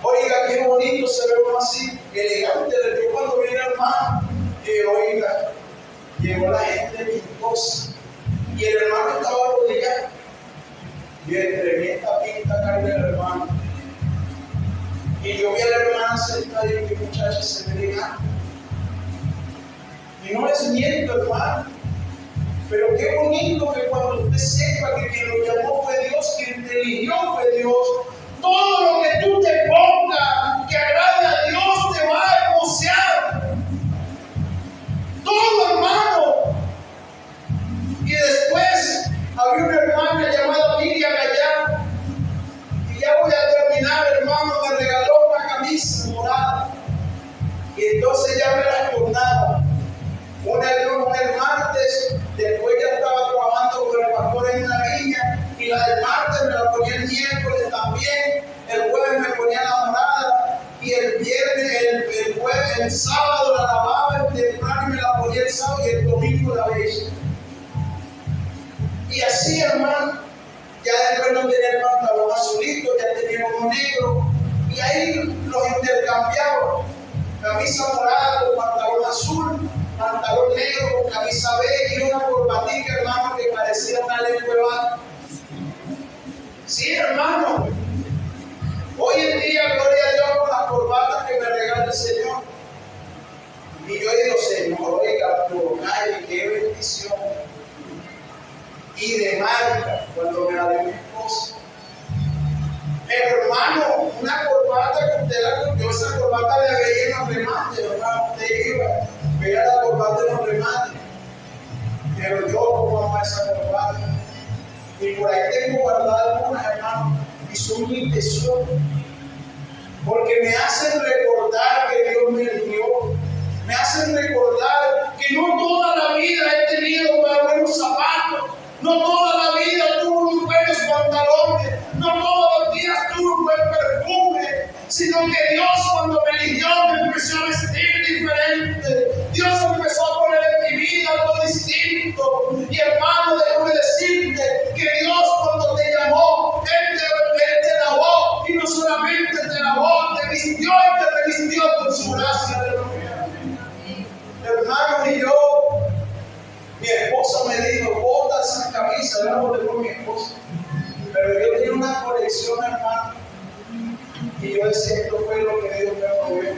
Oiga, qué bonito se ve uno así, elegante. Yo cuando vine hermano, oiga, llegó la gente pintosa. Y el hermano estaba arrodillado. Y el tremenda pinta carga el hermano. Y yo vi a la hermana sentada y que muchacha se ve elegante. Y no es miento, hermano. Pero qué bonito que cuando usted sepa que quien lo llamó fue Dios, quien te eligió fue Dios, todo lo que tú te pongas que agrade a Dios te va a hermosear. Todo, hermano. Y después había una hermana llamada Miriam allá. Y ya voy a terminar, hermano, me regaló una camisa morada. Y entonces ya me la tornaba. Un martes, después ya estaba trabajando con el pastor en una viña. Y la del martes me la ponía el miércoles también. El jueves me ponía la morada. Y el viernes, el sábado la lavaba, el temprano me la ponía el sábado y el domingo la veía. Y así, hermano, ya después no tenía el pantalón azulito, ya tenía uno negro. Y ahí los intercambiaba. Camisa morada con pantalón azul, pantalón negro con camisa beige y una corbatica, hermano, que parecía una lengua. Sí, hermano. Hoy en día, gloria a Dios, con las corbatas que me regala el Señor. Y yo digo, Señor, oiga, qué bendición. Y de marca, cuando me la dio mi esposa. Pero hermano, una corbata que usted la cogió, esa corbata la veía en los remates, hermano. Usted iba, veía la corbata en los remates. Pero yo como amo esa corbata. Y por ahí tengo guardadas algunas, hermano, y son mi tesoro. Porque me hacen recordar que Dios me eligió. Me hacen recordar que no toda la vida he tenido buenos zapatos. No toda la vida tuve unos buenos pantalones, no todos los días tuve un buen perfume, sino que Dios cuando me eligió me empezó a vestir diferente. Dios empezó a poner en mi vida algo distinto. Y hermano, déjame decirte que Dios cuando te llamó, Él te lavó, y no solamente te lavó, te vistió y te revistió con su gracia. Hermano, y yo, mi esposa me dijo, bota esas camisas, la boté con mi esposa. Pero yo tenía una colección, hermano. Y yo decía, esto fue lo que Dios me movió.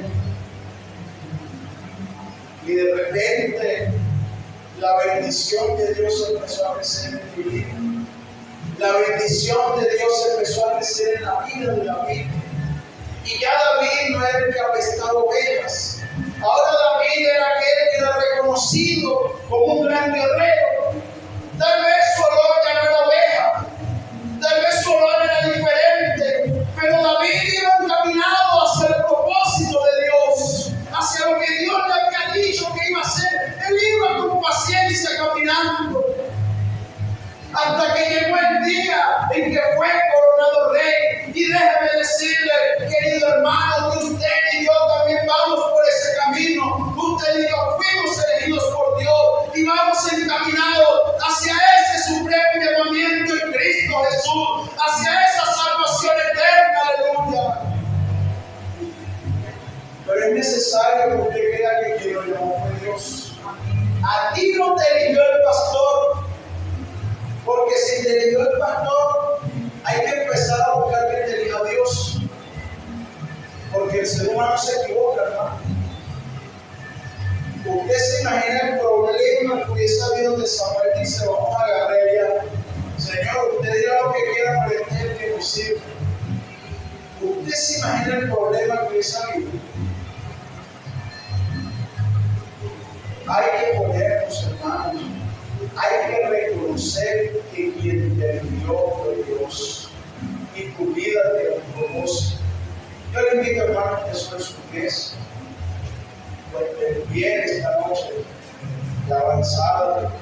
Y de repente, la bendición de Dios empezó a crecer en mi vida. La bendición de Dios empezó a crecer en la vida de la vida. Y ya David no era el que apestaba ovejas. Ahora David era aquel que era reconocido como un gran guerrero. Tal vez su olor ya no era oveja, tal vez su olor era diferente, pero David iba encaminado hacia el propósito de Dios, hacia lo que Dios le había dicho que iba a hacer. Él iba con paciencia caminando, hasta que llegó el día en que fue coronado rey. Y déjeme decirle, querido hermano, que usted y yo también vamos por ese camino. Usted y yo fuimos elegidos por Dios y vamos encaminados hacia ese supremo llamamiento en Cristo Jesús, hacia esa salvación eterna. Aleluya. Pero es necesario que usted crea que quien lo llamó fue Dios. A ti no te eligió el pastor, porque si te eligió el pastor, hay que empezar a buscar que te elija Dios. Porque el ser humano se equivoca, hermano. Usted se imagina el problema que hubiese habido de Samuel. Dice, vamos a agarrar ya. Señor, usted dirá lo que quiera, pero este es el que nos sirve. Usted se imagina el problema que hubiese habido. Hay que ponernos, hermanos. Hay que reconocer que quien te envió fue Dios y tu vida te un propósito. Yo le invito, hermano, que sobre sus pies, pues bien esta noche, la avanzada,